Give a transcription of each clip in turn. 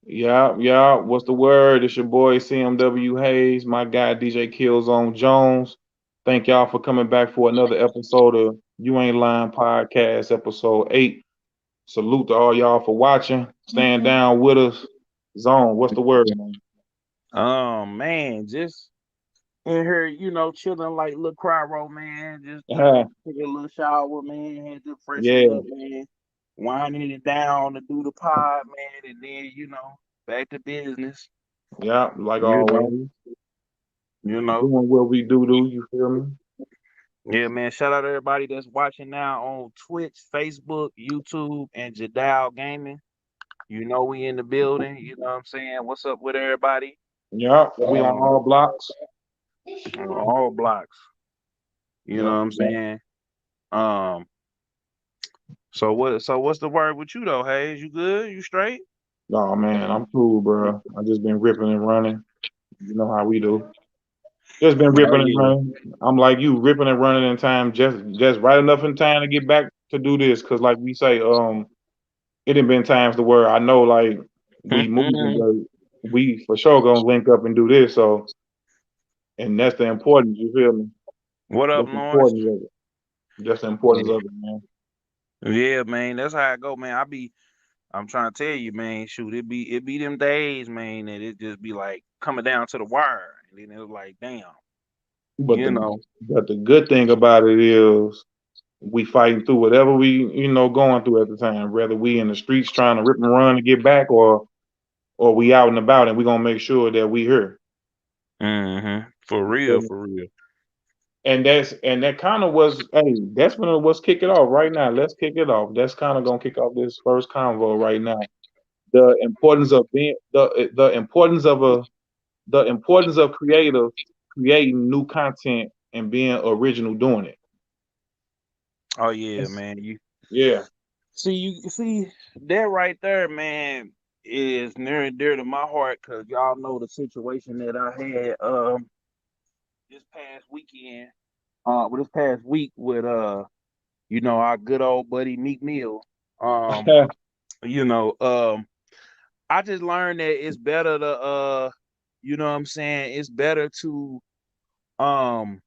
Yeah, yeah. What's the word? It's your boy CMW Hayes, my guy DJ Killzone Jones. Thank y'all for coming back for another episode of You Ain't Lying Podcast, episode 8. Salute to all y'all for watching. Stand down with us. Zone, what's the word, man? Man, just in here, chilling like little Cryro, man. Just Ah, took a little shower, man. Had to freshen yeah, up, man. Winding it down to do the pod, man, and then back to business. yeah, like You know, always. you know. Doing what we do, you feel me? Yeah, man. Shout out to everybody that's watching now on Twitch, Facebook, YouTube, and Jadal Gaming. You know we in the building. You know what I'm saying? What's up with everybody? Yeah, we on Um, all blocks. on all blocks. You know Yep. what I'm saying? Um, what's the word with you though, Hayes? You good? You straight? Oh man, I'm cool, bro. I just been ripping and running. You know how we do. Just been Oh ripping and yeah. running. I'm like you, ripping and running in time, just right enough in time to get back to do this. Cause like we say, it done been times to where I know like we moving, but we for sure gonna link up and do this. So, and that's the importance. You feel me? What up, That's the Lawrence? importance of it. That's the importance Yeah. of it, man. Yeah, man. That's how I go, man. I'm trying to tell you, man. Shoot, it be them days, man, that it just be like coming down to the wire, and then it was like, damn, But you the know. but the good thing about it is we fighting through whatever we going through at the time. Whether we in the streets trying to rip and run to get back, or we out and about, and we gonna make sure that we here. For You feel real, me? for real. And that kind of was, hey, that's when it was kick it off right now. Let's kick it off. That's kind of gonna kick off this first convo right now. The importance of being the importance of creating new content and being original doing it. Oh yeah, Yes. man. You Yeah, see, you see that right there, man, is near and dear to my heart because y'all know the situation that I had this past weekend, this past week with our good old buddy Meek Mill. Um, you know, um, I just learned that it's better to what I'm saying, it's better to um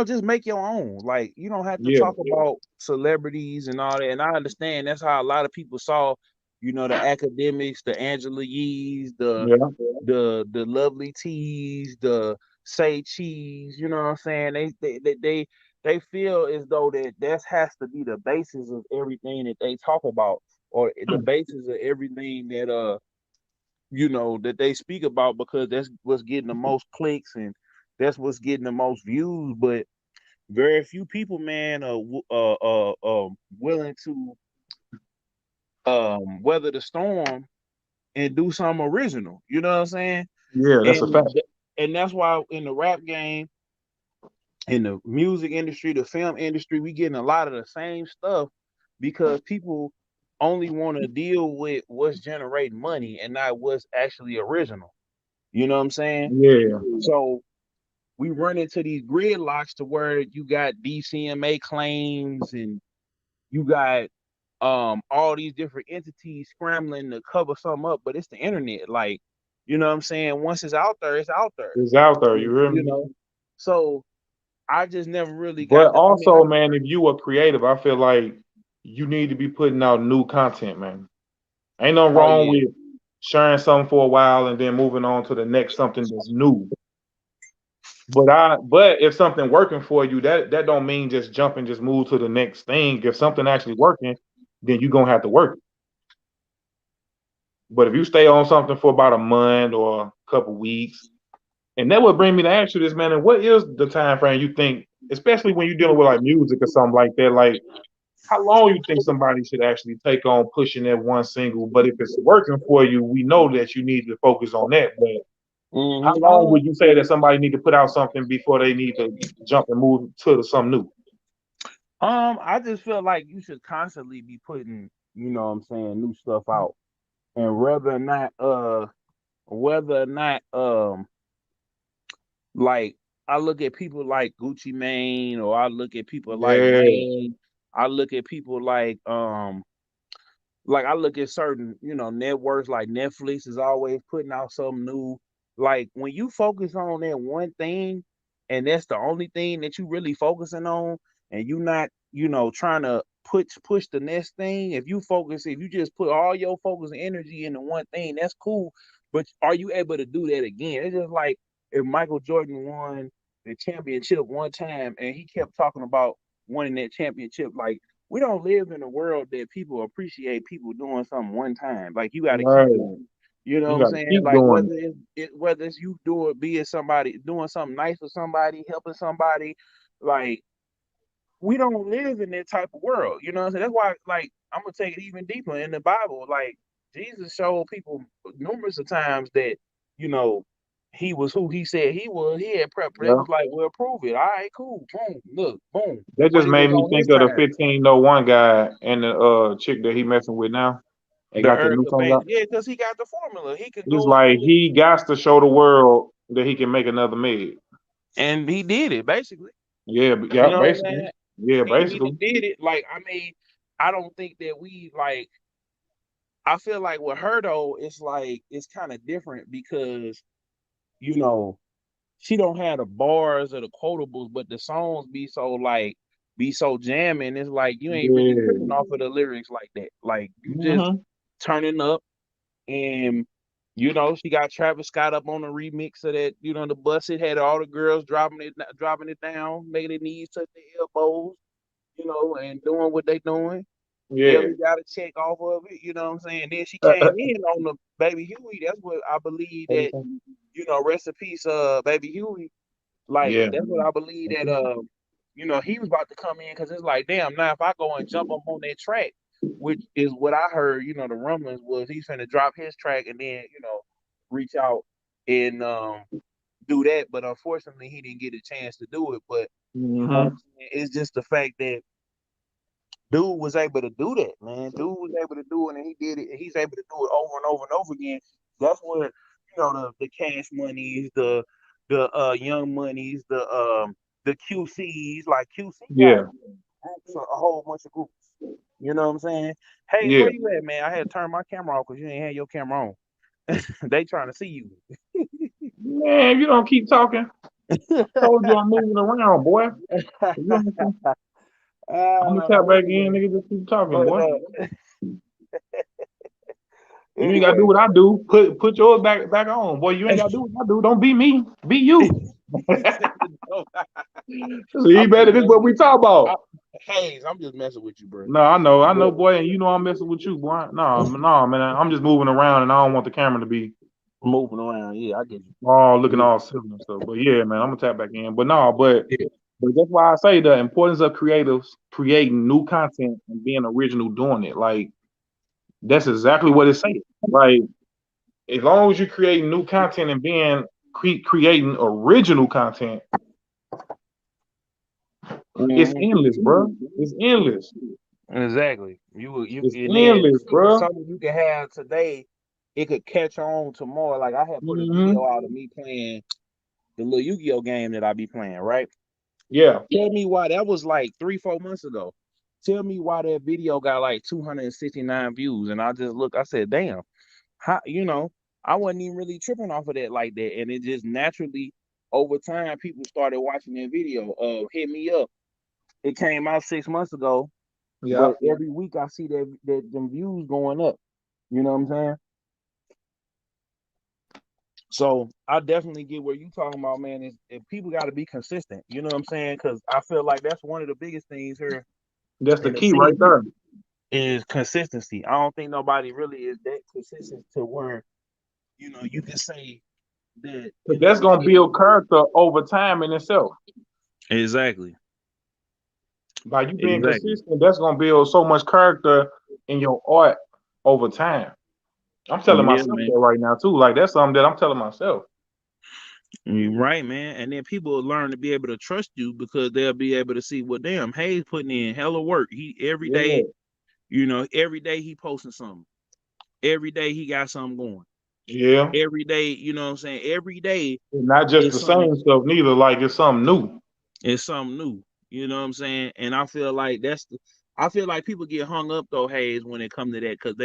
just make your own. Like you don't have to yeah, talk about celebrities and all that. And I understand that's how a lot of people saw, the academics, the Angela Yees, the yeah. the lovely teas, the say cheese, you know what I'm saying? They feel as though that has to be the basis of everything that they talk about, or the basis of everything that that they speak about, because that's what's getting the most clicks and that's what's getting the most views. But very few people, man, are willing to weather the storm and do something original. You know what I'm saying? Yeah, that's a And fact. and that's why in the rap game, in the music industry, the film industry, we getting a lot of the same stuff because people only want to deal with what's generating money and not what's actually original. You know what I'm saying? Yeah, So we run into these gridlocks to where you got DCMA claims and you got all these different entities scrambling to cover something up, but it's the internet. Like, you know what I'm saying? Once it's out there, it's out there. it's out there. You hear You me? know? So I just never really But got the I mean, also, man, if you are creative, I feel like you need to be putting out new content, man. Ain't no oh wrong yeah. with sharing something for a while and then moving on to the next something that's new. But if something working for you, that don't mean just jump and just move to the next thing. If something actually working, then you gonna have to work it. But if you stay on something for about a month or a couple weeks, and that would bring me to ask you this, man. And what is the time frame you think, especially when you're dealing with like music or something like that, like how long you think somebody should actually take on pushing that one single? But if it's working for you, we know that you need to focus on that. But how Mm-hmm. long would you say that somebody need to put out something before they need to jump and move to something new? I just feel like you should constantly be putting, what I'm saying, new stuff out. And whether or not like I look at people like Gucci Mane, or I look at people like Yeah, Wayne, I look at people like I look at certain, networks like Netflix is always putting out something new. Like when you focus on that one thing and that's the only thing that you really focusing on and you not, trying to push the next thing, if you just put all your focus and energy into one thing, that's cool. But are you able to do that again? It's just like if Michael Jordan won the championship one time and he kept talking about winning that championship, like we don't live in a world that people appreciate people doing something one time. Like you got to keep Right. doing it. You know You what I'm got to saying? keep Like doing whether it's you doing be it somebody doing something nice for somebody, helping somebody, like we don't live in that type of world. You know what I'm saying? That's why, like, I'm gonna take it even deeper in the Bible. Like Jesus showed people numerous of times that, you know, he was who he said he was. He had prep. it. They Yeah. was like, well, prove it. All right, cool. Boom. Look, boom. That But just it was made me on his think of the time. 1501 guy and the chick that he messing with now. They The got the new Erica song Bailey. out. Yeah, because he got the formula. He could It's go in like there he got to show the world that he can make another med. and he did it, basically. Yeah, You yeah, know what I'm basically. saying? Yeah, He basically. did it. Like, I mean, I don't think that we like I feel like with her though, it's like it's kind of different because, you know, she don't have the bars or the quotables, but the songs be so jamming. It's like you ain't really tripping Yeah. off of the lyrics like that. Like you just Hmm. turning up and she got Travis Scott up on the remix of that, the bus it had all the girls dropping it down, making their knees touch their elbows, and doing what they doing. Yeah. Ellie got a check off of it, you know what I'm saying? Then she came in on the Baby Huey. That's what I believe that, rest in peace, Baby Huey. Like Yeah. that's what I believe that he was about to come in because it's like, damn, now if I go and jump up on that track, which is what I heard, the rumblings was he's gonna drop his track and then, reach out and do that. But unfortunately he didn't get a chance to do it. But what Hmm. I'm saying, it's just the fact that dude was able to do that, man. Dude was able to do it, and he did it. And he's able to do it over and over and over again. That's where the cash monies, the young monies, the QCs, like QC got Yeah. groups, a whole bunch of groups. You know what I'm saying? Hey, Yeah. where you at, man? I had to turn my camera off because you ain't had your camera on. They trying to see you. Man, if you don't keep talking, told you I'm moving around, boy. You understand? I'm gonna tap back in, Anyway, nigga. Just keep talking, but boy. You ain't gotta do anyway. what I do. Put yours back on, boy. You ain't gotta do what I do. Don't be me. Be you. He said, "No, See, I'm just better. This is what messing we with talk I, about. Hayes. I'm just messing with you, bro. No, I know, But boy, and you know I'm messing with you, boy. No, no, man. I'm just moving around, and I don't want the camera to be moving around, yeah, I get all looking you. all silly and stuff. But yeah, man, I'm gonna tap back in. But no, but Yeah, but that's why I say the importance of creatives creating new content and being original doing it. Like that's exactly what it's saying. Like as long as you're creating new content and being creating original content, it's hmm endless, bro. It's endless. exactly. You It's and then endless, bro. something you can have today, it could catch on tomorrow. Like I had put a Hmm. video out of me playing the little Yu-Gi-Oh game that I be playing, right? Yeah, Tell me why that was like 3-4 months ago. Tell me why that video got like 269 views, and I just look. I said, damn. How I wasn't even really tripping off of that like that, and it just naturally over time people started watching that video. Hit me up. It came out 6 months ago, yeah. but every week I see that them views going up. You know what I'm saying? So I definitely get where you talking about, man. Is if people got to be consistent. You know what I'm saying? Because I feel like that's one of the biggest things here That's the in the key right city there. is consistency. I don't think nobody really is that consistent to where you can say that Because that's gonna build character over time in itself. exactly. By you being Exactly. consistent, that's gonna build so much character in your art over time. I'm telling Yeah, myself man. that right now too. Like that's something that I'm telling myself. You're right, man. And then people will learn to be able to trust you because they'll be able to see, well, damn, Hayes putting in hella work. He Yeah, every day he posting something. Every day he got something going. yeah. Every day, you know what I'm saying? Every day It's not just the is something same stuff neither. Like it's something new. it's something new. You know what I'm saying? And I feel like I feel like people get hung up though, Hayes, when it comes to that, because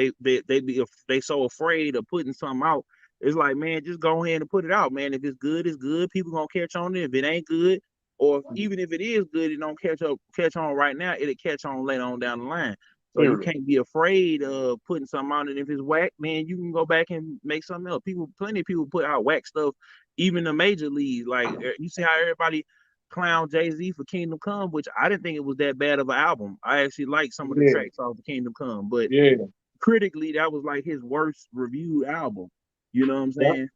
they so afraid of putting something out. It's like, man, just go ahead and put it out, man. If it's good, it's good. People gonna catch on it. If it ain't good, or even if it is good, it don't catch on right now. It'll catch on later on down the line. So you Period. can't be afraid of putting something out. And if it's whack, man, you can go back and make something else. Plenty of people put out whack stuff, even the major leagues. Like you see how everybody clown JayZ for Kingdom Come, which I didn't think it was that bad of an album. I actually liked some of the Yeah, tracks off the Kingdom Come, but yeah, critically, that was like his worst reviewed album. You know what I'm yep, saying?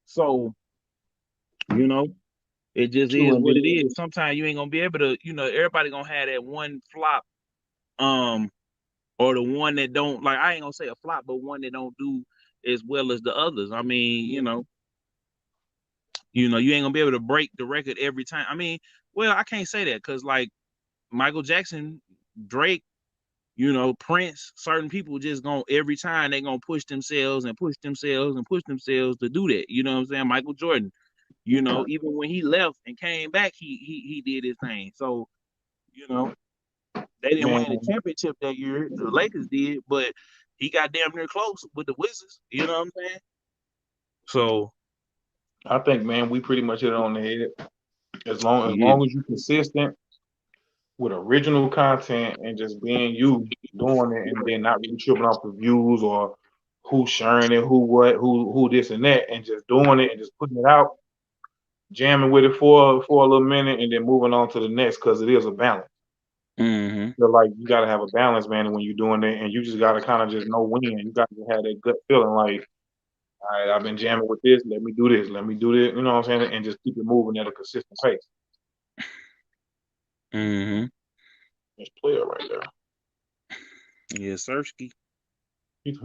So, you know, it just true is what it indeed. is. Sometimes you ain't gonna be able to, everybody gonna have that one flop, um, or the one that don't like. I ain't gonna say a flop, but one that don't do as well as the others. I mean, you ain't gonna be able to break the record every time. I mean, well, I can't say that because like Michael Jackson, Drake, Prince, certain people just gonna every time they gonna push themselves and push themselves and push themselves to do that. You know what I'm saying? Michael Jordan, even when he left and came back, he did his thing. So, you know, they didn't win the Man, championship that year. The Lakers did, but he got damn near close with the Wizards. You know what I'm saying? So I think, man, we pretty much hit it on the head. As yeah. long as you're consistent with original content and just being you doing it, and then not really tripping off the views or who's sharing it, who what, who this and that, and just doing it and just putting it out, jamming with it for a little minute, and then moving on to the next because it is a balance. Mm-hmm. So like you gotta have a balance, man, when you're doing it, and you just gotta kind of just know when. You gotta have that gut feeling, like, all right, I've been jamming with this. Let me do this. Let me do this. You know what I'm saying? And just keep it moving at a consistent pace. Mm-hmm. Just play it right there. Yeah, Sersky. There's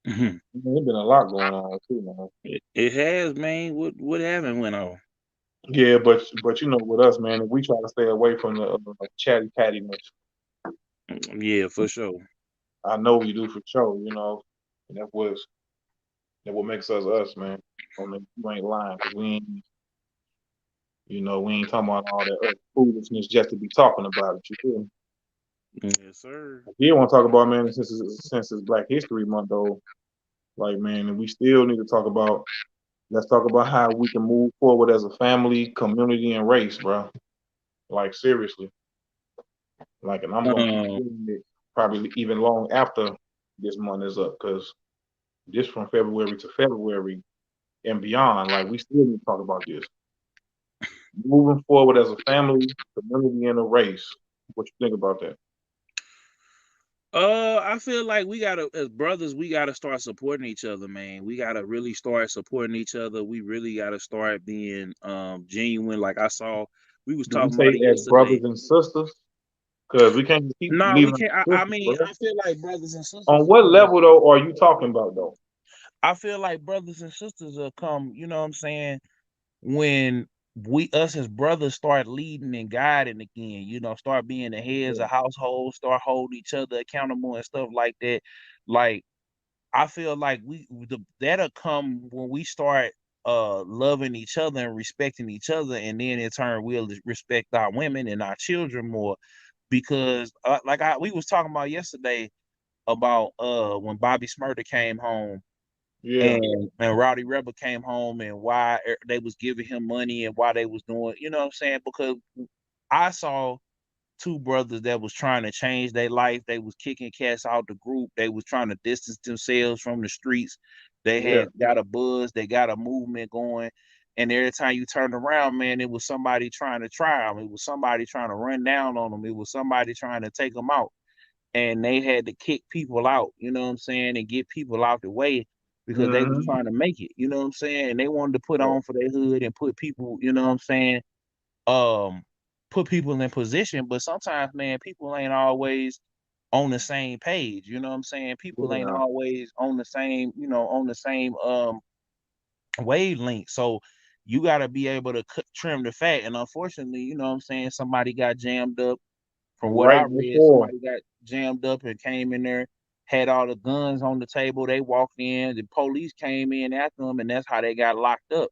Mm-hmm. been a lot going on too, man. It has, man. What haven't went on? Yeah, but with us, man, if we try to stay away from the chatty cattiness, Yeah, for sure. I know we do for sure. And that what makes us us, man. I mean, you ain't lying because we ain't talking about all that other foolishness just to be talking about it. You feel me? Yes, sir. I did want to talk about, man, since it's Black History Month though. Like, man, and we still need to talk about. Let's talk about how we can move forward as a family, community, and race, bro. Like seriously. Like, and I'm gonna keep Um, doing it probably even long after this month is up, because this from February to February and beyond. Like, we still need to talk about this. Moving forward as a family, community, and a race. What you think about that? I feel like we gotta, as brothers, we gotta start supporting each other, man. We gotta really start supporting each other. We really gotta start being genuine. Like I saw, we was Do we talking about say it as brothers yesterday. and sisters? Because we can't just keep No, we leaving can't. our I sisters, mean, bro. I feel like brothers and On sisters will what come. level though are you talking about though? I feel like brothers and sisters will come. You know what I'm saying? When us as brothers start leading and guiding again, start being the heads Yeah. of households, start holding each other accountable and stuff like that. Like I feel like that'll come when we start loving each other and respecting each other, and then in turn we'll respect our women and our children more, because we was talking about yesterday about when Bobby Shmurda came home, Yeah. and Rowdy Rebel came home, and why they was giving him money and why they was doing, you know what I'm saying? Because I saw two brothers that was trying to change their life. They was kicking cats out the group. They was trying to distance themselves from the streets. They Yeah. had got a buzz. They got a movement going. And every time you turned around, man, it was somebody trying to try them. It was somebody trying to run down on them. It was somebody trying to take them out. And they had to kick people out, you know what I'm saying, and get people out the way because they was Mm-hmm. trying to make it, you know what I'm saying? And they wanted to put Yeah. on for their hood and put people, you know what I'm saying, um, put people in position. But sometimes, man, people ain't always on the same page, you know what I'm saying? People ain't Yeah. always on the same, wavelength. So you got to be able to trim the fat. And unfortunately, you know what I'm saying, somebody got jammed up. From what I Right read, before. somebody got jammed up and came in there, had all the guns on the table. They walked in, the police came in after them, and that's how they got locked up.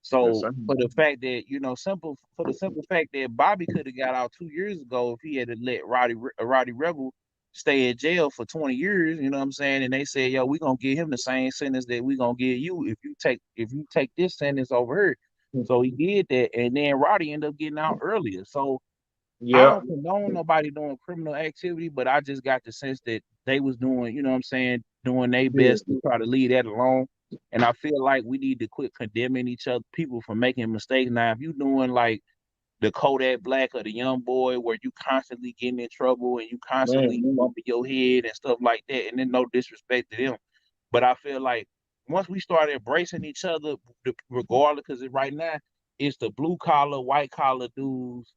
So Insane. for the fact that simple for the simple fact that Bobby could have got out 2 years ago if he had to let Roddy Rebel stay in jail for 20 years, you know what I'm saying? And they said, yo, we gonna give him the same sentence that we gonna give you if you take this sentence over here. So he did that, and then Roddy ended up getting out earlier. So I Yeah, don't condone nobody doing criminal activity, but I just got the sense that they was doing, you know what I'm saying, doing their yeah, best to try to leave that alone. And I feel like we need to quit condemning each other, people for making mistakes. Now, if you doing like the Kodak Black or the Young Boy, where you constantly getting in trouble and you constantly man. bumping your head and stuff like that, and then no disrespect to them, but I feel like once we start embracing each other, regardless, because right now it's the blue collar, white collar dudes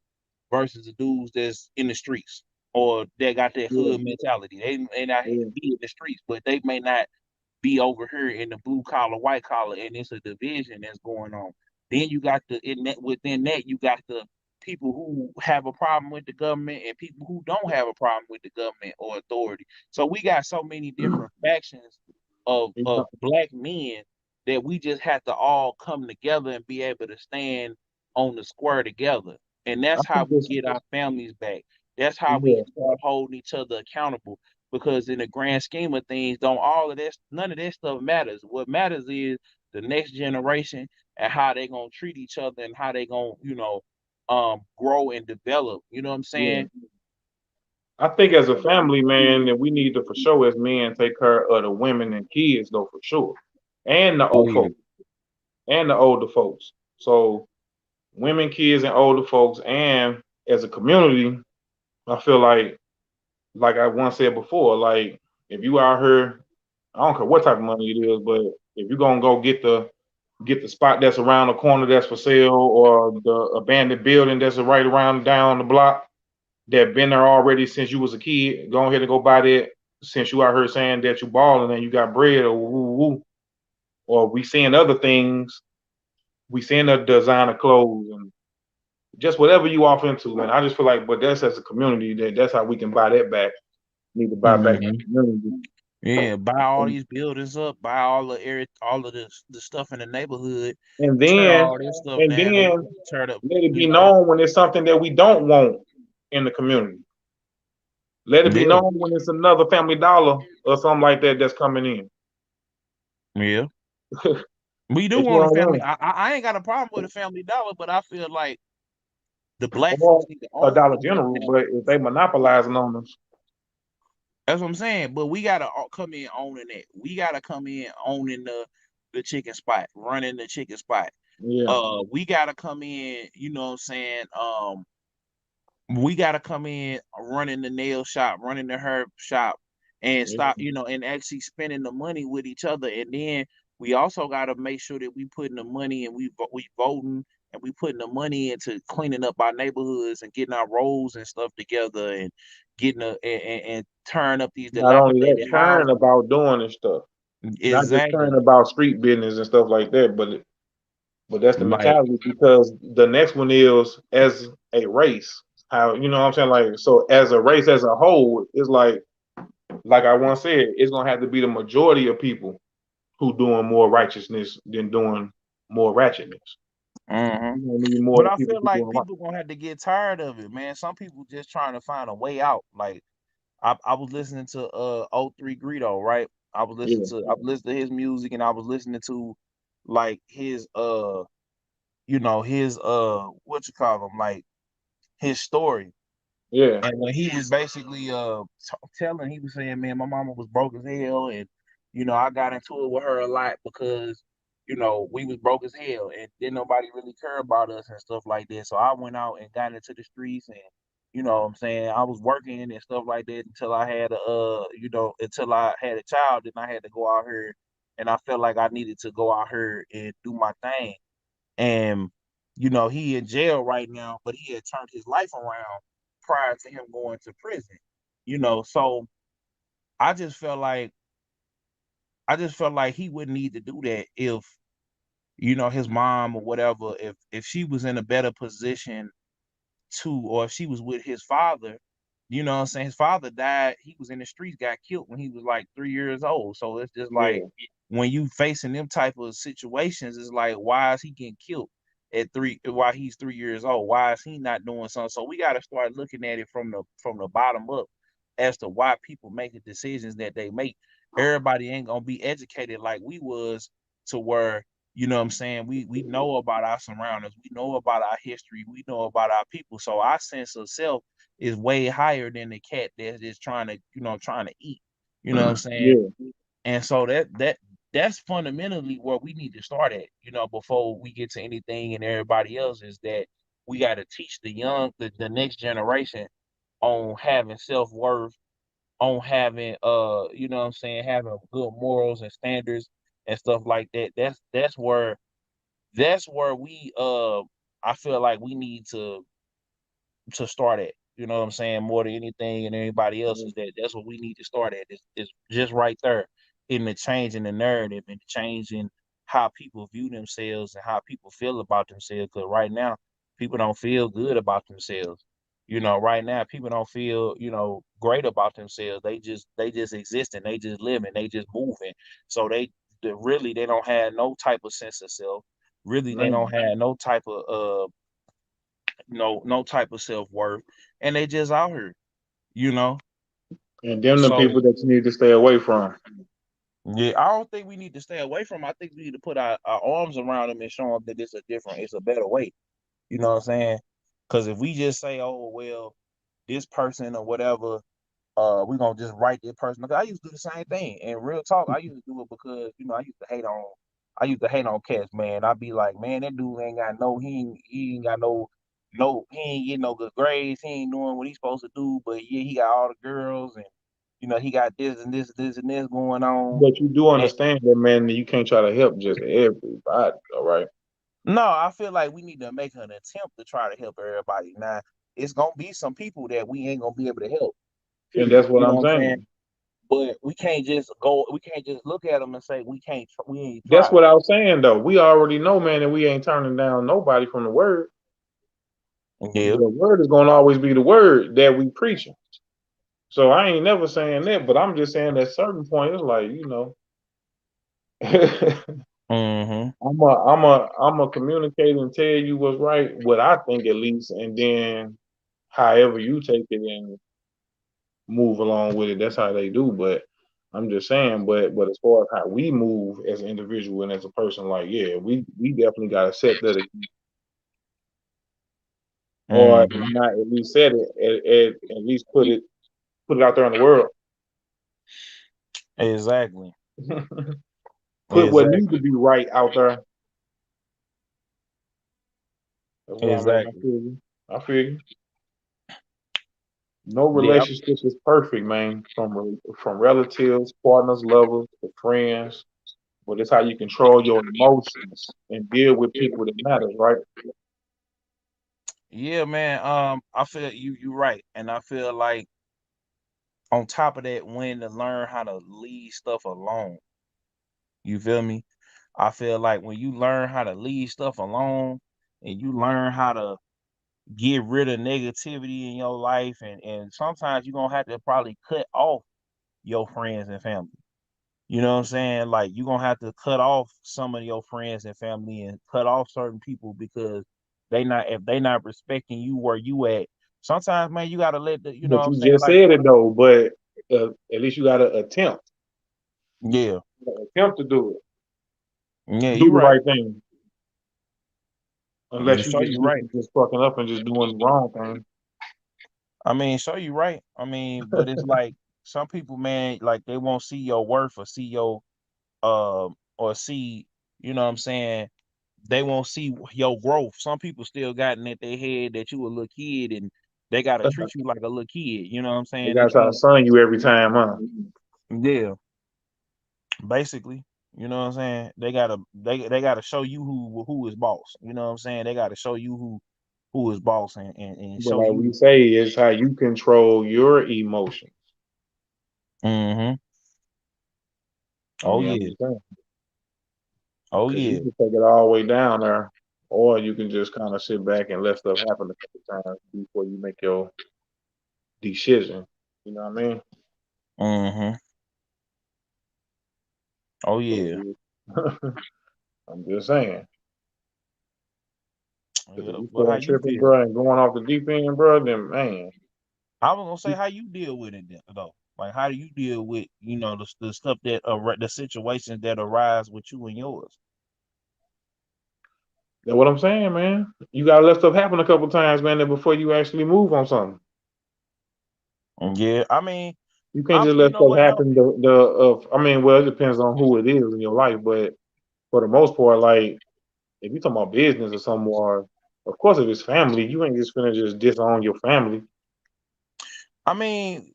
versus the dudes that's in the streets or that got that Yeah, hood mentality. They may not yeah, be in the streets, but they may not be over here in the blue collar, white collar, and it's a division that's going on. Then you got within that you got the people who have a problem with the government and people who don't have a problem with the government or authority. So we got so many different factions of yeah. of black men that we just have to all come together and be able to stand on the square together. And I that's how think we this. get our families back. That's how we Yeah, start holding each other accountable. Because in the grand scheme of things, don't all of that, none of that stuff matters. What matters is the next generation and how they gonna treat each other and how they gonna, grow and develop. You know what I'm yeah. saying? I think as a family, man, that we need to for sure as men take care of the women and kids though for sure, and the Oh old yeah. folks and the older folks. So women, kids, and older folks, and as a community, I feel like I once said before, like if you out here, I don't care what type of money it is, but if you're gonna go get the spot that's around the corner that's for sale, or the abandoned building that's right around down the block that been there already since you was a kid, go ahead and go buy that since you out here saying that you balling and you got bread or woo woo. Or we seeing other things, we seeing the designer clothes and just whatever you off into. And I just feel like, but that's as a community that's how we can buy that back. Need to buy back the Hmm. community. Yeah, buy all And, these buildings up, buy all of the stuff in the neighborhood, and tear then all this stuff and down, then tear it up, let it you be know. known when it's something that we don't want in the community. Let it be Yeah, known when it's another Family Dollar or something like that that's coming in. yeah. We do It's what want I a family. want. I ain't got a problem with a Family Dollar, but I feel like the black Or folks need to a own Dollar more than General, that. but if they monopolizing on us, That's what I'm saying. But we gotta come in owning it. We gotta come in owning the chicken spot, running the chicken spot. yeah, We gotta come in. You know what I'm saying? We got to come in running the nail shop, running the herb shop, and yeah. stop, and actually spending the money with each other. And then we also got to make sure that we putting the money and we voting and we putting the money into cleaning up our neighborhoods and getting our roads and stuff together and getting and tearing up these Not only that, dilapidated caring houses. about doing this stuff, not just caring Exactly. about street business and stuff like that, but that's the Like, mentality because the next one is as a race. How you know what I'm saying? Like so as a race as a whole, it's like I once said, it's gonna have to be the majority of people who doing more righteousness than doing more ratchetness. mhm. You gonna need But more I people feel who like doing right. people gonna have to get tired of it, man. Some people just trying to find a way out. Like I was listening to O3 Greedo, right? Yeah, I was listening to his music and I was listening to like his his what you call him, like his story. yeah. And when he was basically telling, he was saying, man, my mama was broke as hell, and I got into it with her a lot because we was broke as hell, and didn't nobody really care about us and stuff like that. So I went out and got into the streets, and what I'm saying, I was working and stuff like that until I had until I had a child, then I had to go out here, and I felt like I needed to go out here and do my thing. And he in jail right now, but he had turned his life around prior to him going to prison. So I just felt like he wouldn't need to do that if his mom or whatever, if she was in a better position or if she was with his father. What I'm saying? His father died, he was in the streets, got killed when he was like 3 years old. So it's just like Yeah. when you facing them type of situations, it's like, why is he getting killed at 3 while he's 3 years old? Why is he not doing something? So we got to start looking at it from the bottom up as to why people make the decisions that they make. Everybody ain't gonna be educated like we was, to where, you know what I'm saying, we know about our surroundings, we know about our history, we know about our people. So our sense of self is way higher than the cat that's just trying to, trying to eat. You know what I'm saying? Yeah, And so that's fundamentally where we need to start at, before we get to anything and everybody else, is that we got to teach the next generation on having self-worth, on having you know what I'm saying, having good morals and standards and stuff like that. That's where we I feel like we need to start at. You know what I'm saying? More than anything and anybody else, is that's what we need to start at. Is just right there in the change in the narrative and the change in how people view themselves and how people feel about themselves. Because right now, people don't feel good about themselves. Right now, people don't feel, great about themselves. They just exist and they just living, they just moving. So they don't have no type of sense of self. Really, they don't man. have no type of no type of self-worth, and they just out here, you know. And them the So people that you need to stay away from. yeah, I don't think we need to stay away from 'em. I think we need to put our arms around them and show them that it's a better way. You know what I'm saying? Because if we just say, oh well, this person or whatever, we're gonna just write this person. Because I used to do the same thing. And real talk, I used to do it because, I used to hate on cats, man. I'd be like, man, that dude ain't got no he ain't got he ain't getting no good grades, he ain't doing what he's supposed to do, but yeah, he got all the girls, and he got this and this and this going on. But you do And understand that, man, that you can't try to help just everybody, all right? no, I feel like we need to make an attempt to try to help everybody. Now, it's gonna be some people that we ain't gonna be able to help. And Period. that's what You know I'm what I'm saying? saying. But we can't just go. We can't just look at them and say we can't. We ain't That's tried. what I was saying, though. We already know, man, that we ain't turning down nobody from the word. Yeah. The word is going to always be the word that we preaching. So I ain't never saying that, but I'm just saying at certain point, it's like, Mm-hmm. I'm a communicate and tell you what's right, what I think at least, and then however you take it and move along with it, that's how they do. But I'm just saying, but as far as how we move as an individual and as a person, like yeah, we definitely got to set that, or if Mm-hmm. not at least set it, at least put it out there in the world. Exactly. Put what needs to Exactly. be right out there. That's what I mean. I Exactly. feel you. I feel you. No Yeah. relationship is perfect, man. From relatives, partners, lovers, to friends. But it's how you control your emotions and deal with people that matters, right? Yeah, man. I feel you right, and I feel like on top of that, when to learn how to leave stuff alone. You feel me? I feel like when you learn how to leave stuff alone, and you learn how to get rid of negativity in your life, and sometimes you're gonna have to probably cut off your friends and family. You know what I'm saying? Like you're gonna have to cut off some of your friends and family and cut off certain people because if they not respecting you where you at. Sometimes, man, you gotta let the, you know But what I'm you saying? just Like, said it though. But at least you got to attempt. yeah, Attempt to yeah, do you the right. right thing. You Unless you show just you used right. to just fucking up and just doing the wrong thing. I mean, show you right. I mean, but it's like some people, man, like they won't see your worth or see your or see, you know what I'm saying, they won't see your growth. Some people still got in their head that you a little kid and they gotta treat you like a little kid. You know what I'm They saying? got to They try to can't. sun you every time, huh? Yeah, basically. You know what I'm saying? They gotta show you who is boss. You know what I'm saying? They gotta show you who is boss and But show like we you. say, it's how you control your emotions. Mm-hmm. I Oh mean, I'm yeah. just saying. Oh Because you yeah. can take it all the way down there, or you can just kind of sit back and let stuff happen a couple times before you make your decision. You know what I mean? Mm-hmm. Oh So yeah. I'm just saying. Because if Yeah. you But how start you tripping, feel? bro, and going off the deep end, bro, then man, I was gonna say how you deal with it though. Like how do you deal with the stuff that the situations that arise with you and yours? that's what I'm saying, man. You gotta let stuff happen a couple times, man, before you actually move on something. Yeah, I mean, You can't just you let know stuff what though? happen. I mean, well, it depends on who it is in your life, but for the most part, like if you talking about business or something, or of course, if it's family, you ain't just finna just disown your family. I mean,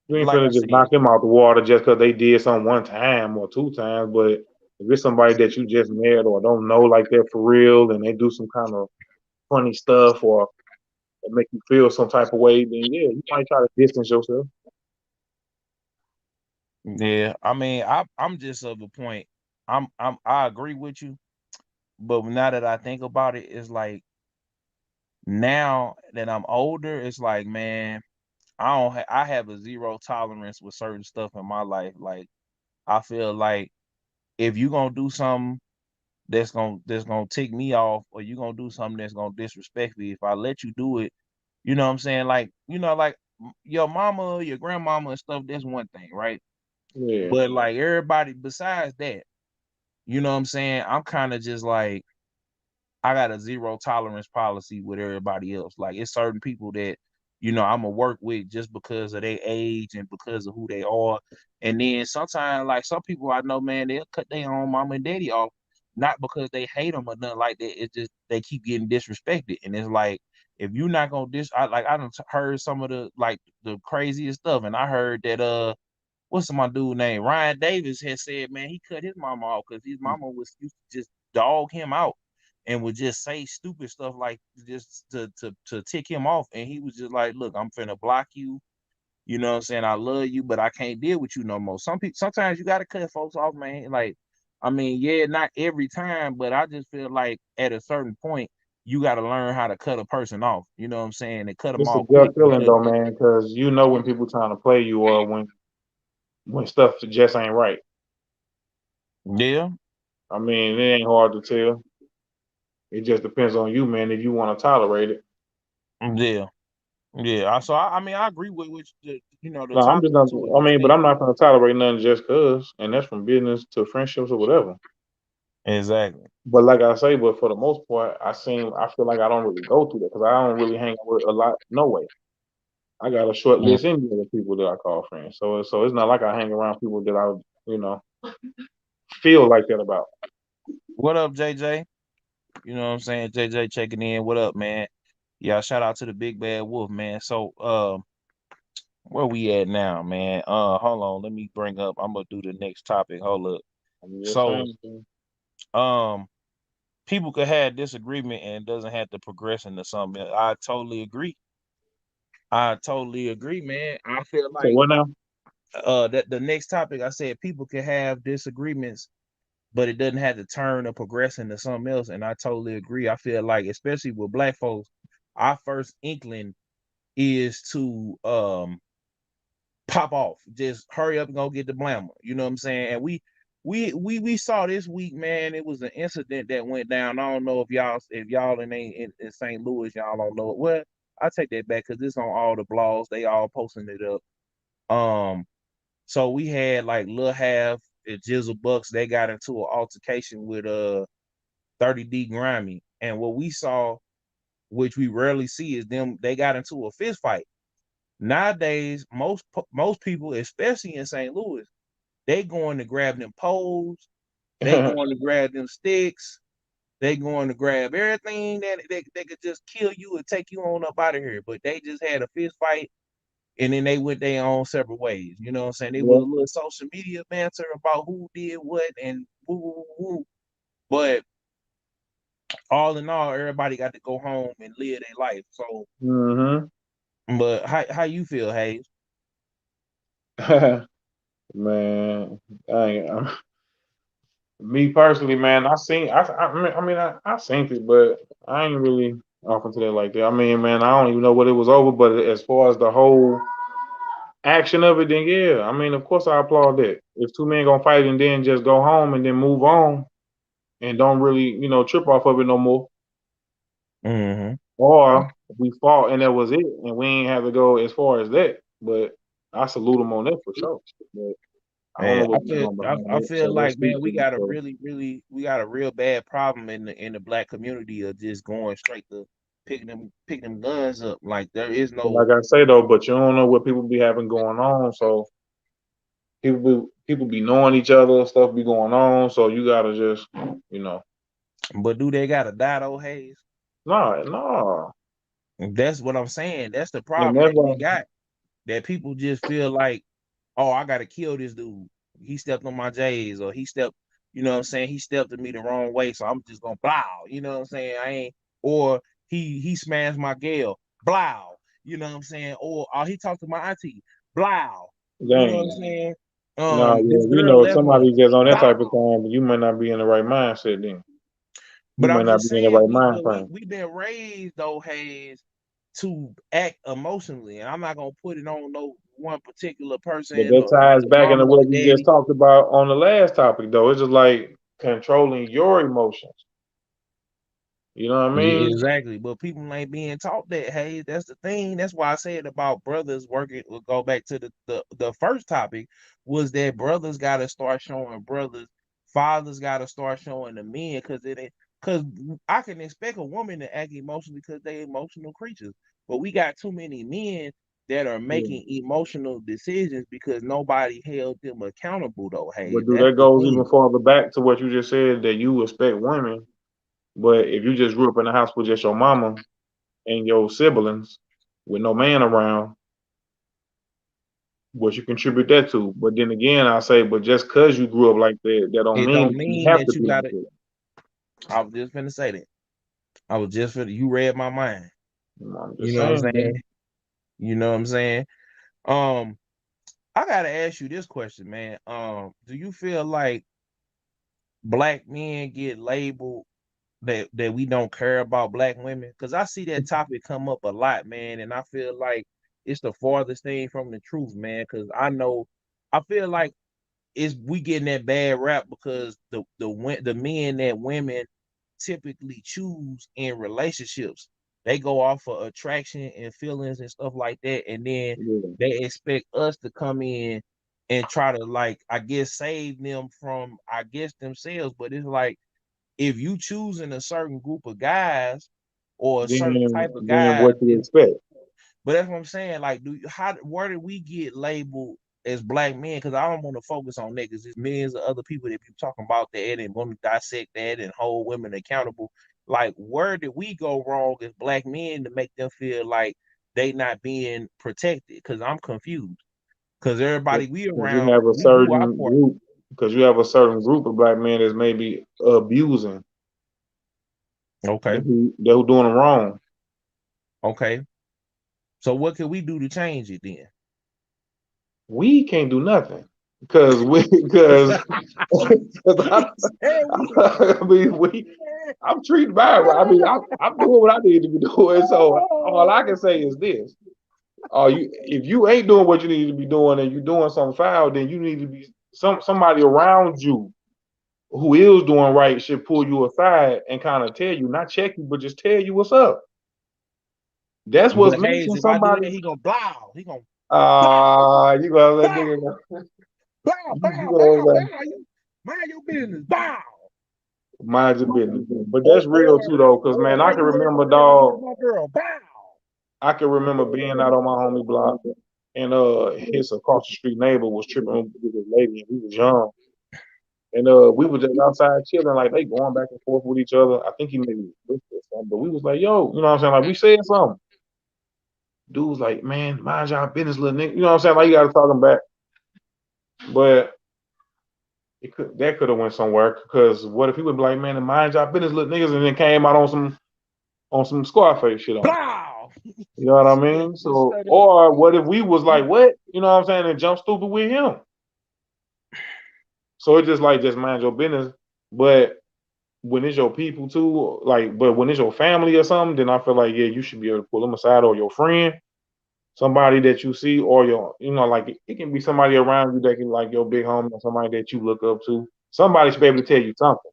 You ain't like I finna just said, knock them out the water just because they did something one time or two times. But if it's somebody that you just met or don't know like that for real, and they do some kind of funny stuff or make you feel some type of way, then yeah, you might try to distance yourself. yeah, I mean, I'm just of a point. I agree with you, but now that I think about it, it's like now that I'm older, it's like, man, I have a zero tolerance with certain stuff in my life. Like I feel like if you gonna do something that's gonna tick me off, or you gonna do something that's gonna disrespect me, if I let you do it, you know what I'm saying? Like, like your mama, your grandmama and stuff, that's one thing, right? Yeah, But like everybody besides that, you know what I'm saying? I'm kind of just like I got a zero tolerance policy with everybody else. Like it's certain people that I'm gonna work with just because of their age and because of who they are. And then sometimes, like some people I know, man, they'll cut their own mama and daddy off, not because they hate them or nothing like that. It's just they keep getting disrespected, and it's like if you're not gonna I done heard some of the craziest stuff, and I heard that what's my dude name? Ryan Davis had said, man, he cut his mama off because his mama was used to just dog him out and would just say stupid stuff like just to tick him off. And he was just like, look, I'm finna block you. You know what I'm saying? I love you, but I can't deal with you no more. Some people sometimes you gotta cut folks off, man. Like, I mean, yeah, not every time, but I just feel like at a certain point, you gotta learn how to cut a person off. You know what I'm saying? And cut them it's a off gut quick feeling because though, man, because you know when people trying to play you or when stuff just ain't right. yeah, I mean, it ain't hard to tell. It just depends on you, man, if you want to tolerate it. yeah. Yeah, I mean I agree with the No, I'm just topic not. to an I mean, but extent. I'm not gonna tolerate nothing just cause, and that's from business to friendships or whatever. Exactly. But like I say, but for the most part, I feel like I don't really go through that because I don't really hang out with a lot. No way. I got a short Mm. list anyway of people that I call friends. So it's not like I hang around people that I you know feel like that about. What up, JJ? You know what I'm saying? JJ checking in. What up, man? Yeah, shout out to the big bad wolf, man. So where we at now, man? Hold on, let me bring up I'm gonna do the next topic. Hold up. I'm just So saying. um people could have disagreement and it doesn't have to progress into something. I totally agree. I totally agree, man. I feel So like what now? that the next topic I said people can have disagreements but it doesn't have to turn or progress into something else. And I totally agree. I feel like, especially with black folks, our first inkling is to pop off, just hurry up and go get the blammer. You know what I'm saying? And we saw this week, man. It was an incident that went down. I don't know if y'all in St. Louis, y'all don't know it. Well, I take that back because it's on all the blogs. They all posting it up. So we had like Lil Half and Jizzle Bucks. They got into an altercation with 30D Grimy. And what we saw, which we rarely see, is them they got into a fist fight. Nowadays, most people, especially in St. Louis, they going to grab them poles, they going to grab them sticks, they going to grab everything that they could just kill you and take you on up out of here. But they just had a fist fight and then they went their own separate ways. You know what I'm saying? It was Yeah. a little social media banter about who did what and woo woo woo. But all in all, everybody got to go home and live their life. So, Mm-hmm. but how you feel, Hayes? Man, me personally, man, I seen it, but I ain't really off into that like that. I mean, man, I don't even know what it was over, but as far as the whole action of it, then yeah. I mean, of course I applaud that. If two men gonna fight and then just go home and then move on and don't really, trip off of it no more. Mm-hmm. Or we fought and that was it, and we ain't have to go as far as that. But I salute them on that for sure. But I don't know Man, what's going on behind I it, feel so let's like, speak man, to we it. got a So, we got a real bad problem in the black community of just going straight to picking them guns up. Like there is but no. like I say though, but you don't know what people be having going on. So people be knowing each other, stuff be going on. So you gotta just, you know, But do they got to die though, Hayes? nah, nah. That's what I'm saying. That's the And problem that's that we why, got. That people just feel like, oh, I gotta kill this dude. He stepped on my JayZ, or he stepped, you know what I'm saying? He stepped at me the wrong way, so I'm just gonna blow. You know what I'm saying? I ain't, or he smashed my gal, blow. You know what I'm saying? Or he talked to my auntie, blow. You know what I'm dang. saying? Nah, This yeah, girl if left me, somebody's just on that blow. type of time, you might not be in the right mindset then. You But might I'm not just be in the saying, right mind frame. we been raised though, Hayes, to act emotionally, and I'm not gonna put it on no one particular But person that or ties the back into mama or the what we just daddy. talked about on the last topic, though. It's just like controlling your emotions. You know what I Yeah, mean? exactly. But people ain't being taught that. Hey, that's the thing. That's why I said about brothers working. We'll go back to the first topic was that brothers got to start showing brothers, fathers got to start showing the men because I can expect a woman to act emotionally because they emotional creatures, but we got too many men that are Yeah. making emotional decisions because nobody held them accountable though. Hey, But dude, that's that the goes even thing. farther back to what you just said that you respect women. But if you just grew up in a house with just your mama and your siblings with no man around, what you contribute that to. But then again, I say, but just because you grew up like that, that don't It mean don't that you mean have to that you be like gotta. that. I was just finna say that. I was just finna. You read my mind. I'm You just know what I'm saying, saying? man. You know what I'm saying? Um, I gotta ask you this question, man. Do you feel like black men get labeled that we don't care about black women? Because I see that topic come up a lot, man, and I feel like it's the farthest thing from the truth, man. Because I feel like it's we getting that bad rap because the men that women typically choose in relationships, they go off of attraction and feelings and stuff like that, and then Yeah. they expect us to come in and try to, like, I guess, save them from, I guess, themselves. But it's like, if you choosing a certain group of guys or a certain type of Then what guys, you expect? but that's what I'm saying. Like, where did we get labeled as black men? Because I don't want to focus on that because there's millions of other people that be talking about that and want to dissect that and hold women accountable. Like, where did we go wrong as black men to make them feel like they not being protected? Because I'm confused. Because everybody we Because you around, have a we do our certain part. group. Because you have a certain group of black men that's maybe abusing, Okay, that who doing them wrong. okay. So what can we do to change it then? We can't do nothing because because I, I mean I'm treating mine right. I mean I'm doing what I need to be doing. So all I can say is this: you if you ain't doing what you need to be doing and you're doing something foul, then you need to be somebody around you who is doing right should pull you aside and kind of tell you, not check you, but just tell you what's up. That's what's But Hayes, missing. if I do Somebody, that, he gonna blow. He gonna you gonna let blow. nigga, Bow, you bow, gonna bow, bow. You mind your business. Bow. mind your business. But that's real too, though, because man, I Why can you remember, ain't with dog. my girl? Bow. I can remember being out on my homie block, and his across the street neighbor was tripping with this lady, and we was young, and we were just outside chilling, like they going back and forth with each other. I think he maybe was pissed or something, but we was like, yo, you know what I'm saying? Like we said something. Dude was like, man, mind y'all business, little nigga. You know what I'm saying? Like you got to talk him back, but that could have went somewhere. Because what if he would be like, man, mind y'all business, little niggas, and then came out on some Scarface shit on him. Bow. You know what I mean? Just So, straight up. or what if we was like, what? You know what I'm saying? And jump stupid with him. So it's just like, just mind your business. But when it's your people too, like, but when it's your family or something, then I feel like, yeah, you should be able to pull them aside or your friend. somebody that you see, or your, like it can be somebody around you that can like your big homie or somebody that you look up to. Somebody should be able to tell you something.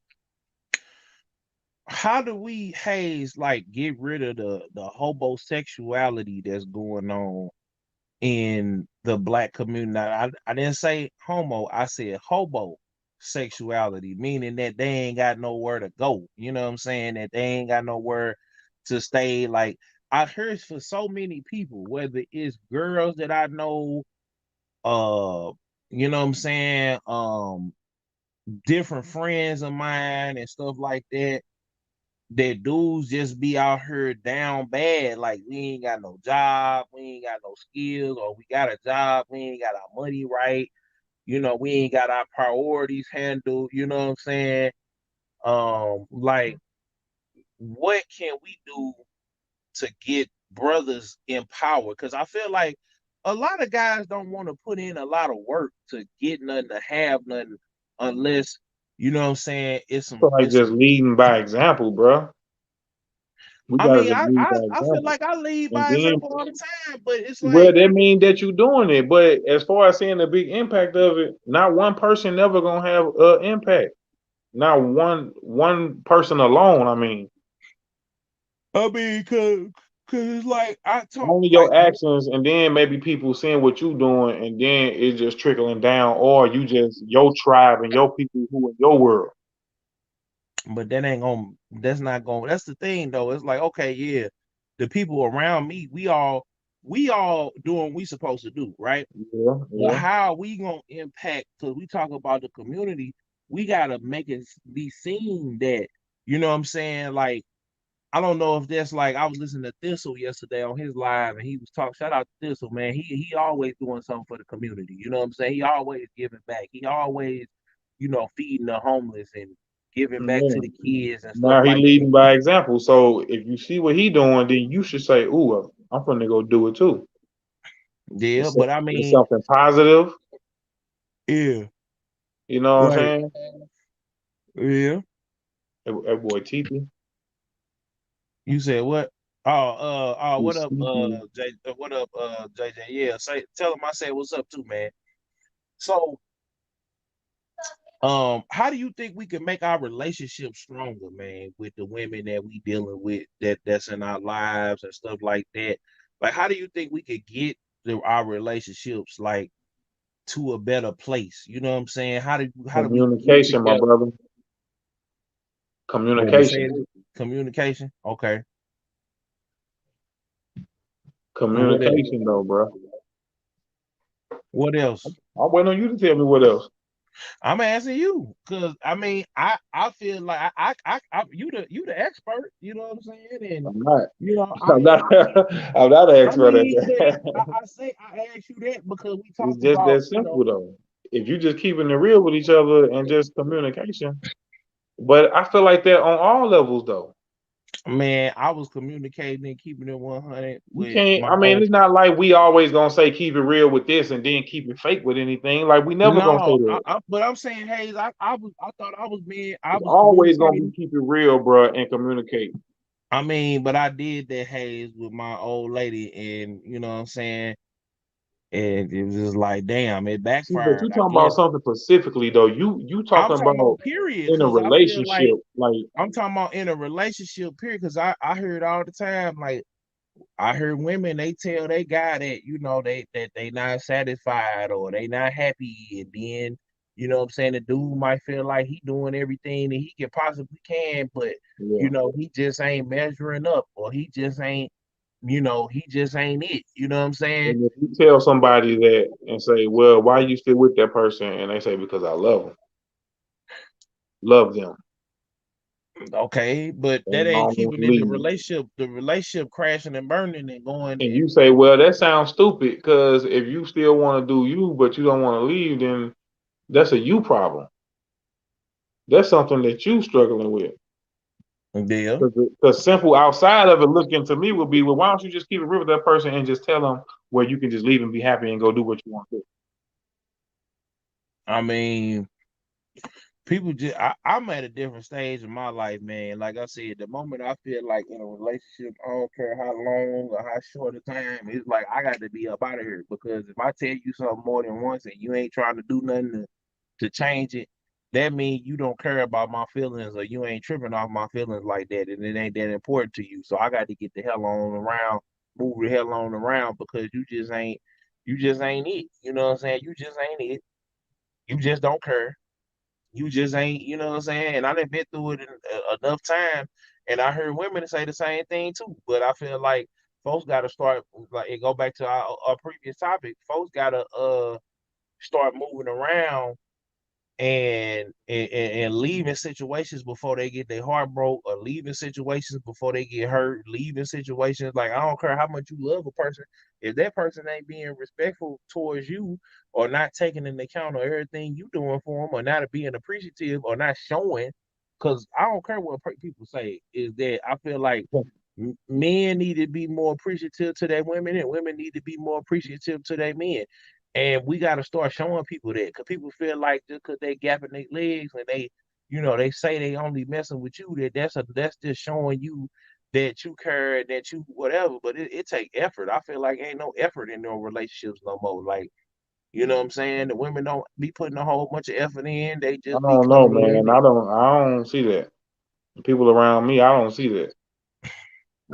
How do we, Hayes, like get rid of the hobo sexuality that's going on in the black community? Now, I didn't say homo, I said hobo sexuality, meaning that they ain't got nowhere to go. You know what I'm saying? That they ain't got nowhere to stay. Like I heard for so many people, whether it's girls that I know, uh, you know what I'm saying, different friends of mine and stuff like that, that dudes just be out here down bad. Like we ain't got no job, we ain't got no skills, or we got a job, we ain't got our money right. We ain't got our priorities handled. You know what I'm saying? Like what can we do to get brothers empowered? Because I feel like a lot of guys don't want to put in a lot of work to get nothing, to have nothing, unless you know what I'm saying. So like It's just some. leading by example, bro. We I gotta mean, just I lead I, by I feel example. like I lead And by then, example all the time, but it's well, like, that mean that you doing it. But as far as seeing the big impact of it, not one person never gonna have an impact. Not one person alone. I mean, cause it's like I talk only like, your actions, and then maybe people seeing what you doing, and then it's just trickling down, or you just your tribe and your people who in your world. but that's not gonna. That's the thing though. It's like, okay, yeah, the people around me, we all doing what we supposed to do, right? Yeah, But yeah. how are we gonna impact? Because we talk about the community, we gotta make it be seen that, you know what I'm saying? Like, I don't know if that's like, I was listening to Thistle yesterday on his live, and he was talking. Shout out to Thistle, man. He always doing something for the community. You know what I'm saying? He always giving back. He always, feeding the homeless and giving back to Yeah. the kids and stuff Now he like that. leading by example. So if you see what he doing, then you should say, "Ooh, I'm gonna go do it too." Yeah, It's, but I it's mean, something positive. yeah, You know what I'm like, saying? yeah. That boy TP. You said what? What He's up, sleepy. What up, JJ? Yeah, tell him I said what's up too, man. So, how do you think we can make our relationship stronger, man, with the women that we dealing with, that's in our lives and stuff like that? Like, how do you think we could get our relationships like to a better place? You know what I'm saying? How do we get Communication, my together? brother. What say Communication. it? Communication. Okay. What else? Communication, though, bro. What else? I'm waiting on you to tell me what else. I'm asking you because I mean I feel like you the expert. You know what I'm saying? And I'm not. I I'm mean not. I'm not an I expert at mean, but that. I say I asked you that because we It's talk just that about, simple, though. If you just keeping it real with each other and just communication. But I feel like that on all levels, though. man, I was communicating and keeping it 100 You with can't. my I mean, old. it's not like we always gonna say keep it real with this and then keep it fake with anything. Like we never gonna say No, that. but I'm saying, Hayes, I thought I It's was always gonna be communicating. keep it real, bro, and communicate. I mean, but I did that, Hayes, with my old lady, and you know what I'm saying, and it was just like, damn, it See, but backfired. you I talking about guess something specifically though. You I'm talking talking about about period, in a because I feel relationship, like like I'm talking about in a relationship period, because I heard all the time, like, I heard women, they tell they guy that, they not satisfied or they not happy, and then what I'm saying, the dude might feel like he doing everything that he can possibly can, but yeah. he just ain't measuring up, or he just ain't it. You know what I'm saying? And if you tell somebody that and say, "Well, why you still with that person?" and they say, "Because I love them," Okay, but they that ain't almost keeping in leave. the relationship crashing and burning and going And and you say, "Well, that sounds stupid because if you still want to do you, but you don't want to leave, then that's a you problem. That's something that you struggling with." yeah. Because simple outside of it looking to me would be, well, why don't you just keep it real with that person and just tell them where you can just leave and be happy and go do what you want to do. I mean, people just I'm at a different stage in my life, man. Like I said, the moment I feel like in a relationship, I don't care how long or how short a time, it's like I got to be up out of here. Because if I tell you something more than once and you ain't trying to do nothing to change it, that means you don't care about my feelings or you ain't tripping off my feelings like that, and it ain't that important to you. So I got to get the hell on around, move the hell on around, because you just ain't it. You know what I'm saying? You just ain't it. You just don't care. You just ain't, you know what I'm saying? And I done been through it enough time, and I heard women say the same thing too. But I feel like folks got to start, like, and go back to our previous topic. Folks got to start moving around and leaving situations before they get their heart broke, or leaving situations before they get hurt, leaving situations. Like, I don't care how much you love a person, if that person ain't being respectful towards you, or not taking into account of everything you doing for them, or not being appreciative, or not showing. Because I don't care what people say, is that I feel like men need to be more appreciative to their women, and women need to be more appreciative to their men. And we got to start showing people that, because people feel like just because they gapping their legs and they, they say they only messing with you, that's just showing you that you care, that you whatever. But it take effort. I feel like ain't no effort in no relationships no more. Like, you know what I'm saying? The women don't be putting a whole bunch of effort in. They I just be don't know, coming in. man. I don't see that. People around me, I don't see that.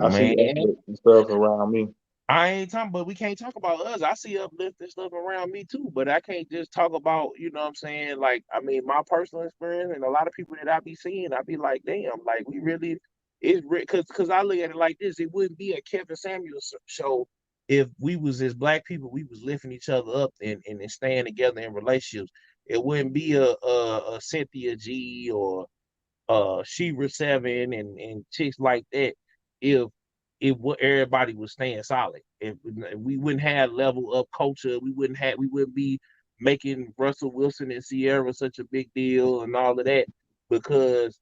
I see Man, effort and stuff around me. I ain't talking, but we can't talk about us. I see uplifting stuff around me too, but I can't just talk about, you know what I'm saying? Like, I mean, my personal experience and a lot of people that I be seeing, I be like, damn, like we really, because I look at it like this: it wouldn't be a Kevin Samuels show if we was as black people, we was lifting each other up and staying together in relationships. It wouldn't be a Cynthia G or Sheba Seven and chicks like that if everybody was staying solid. If we wouldn't have level up culture, we wouldn't be making Russell Wilson and Sierra such a big deal and all of that, because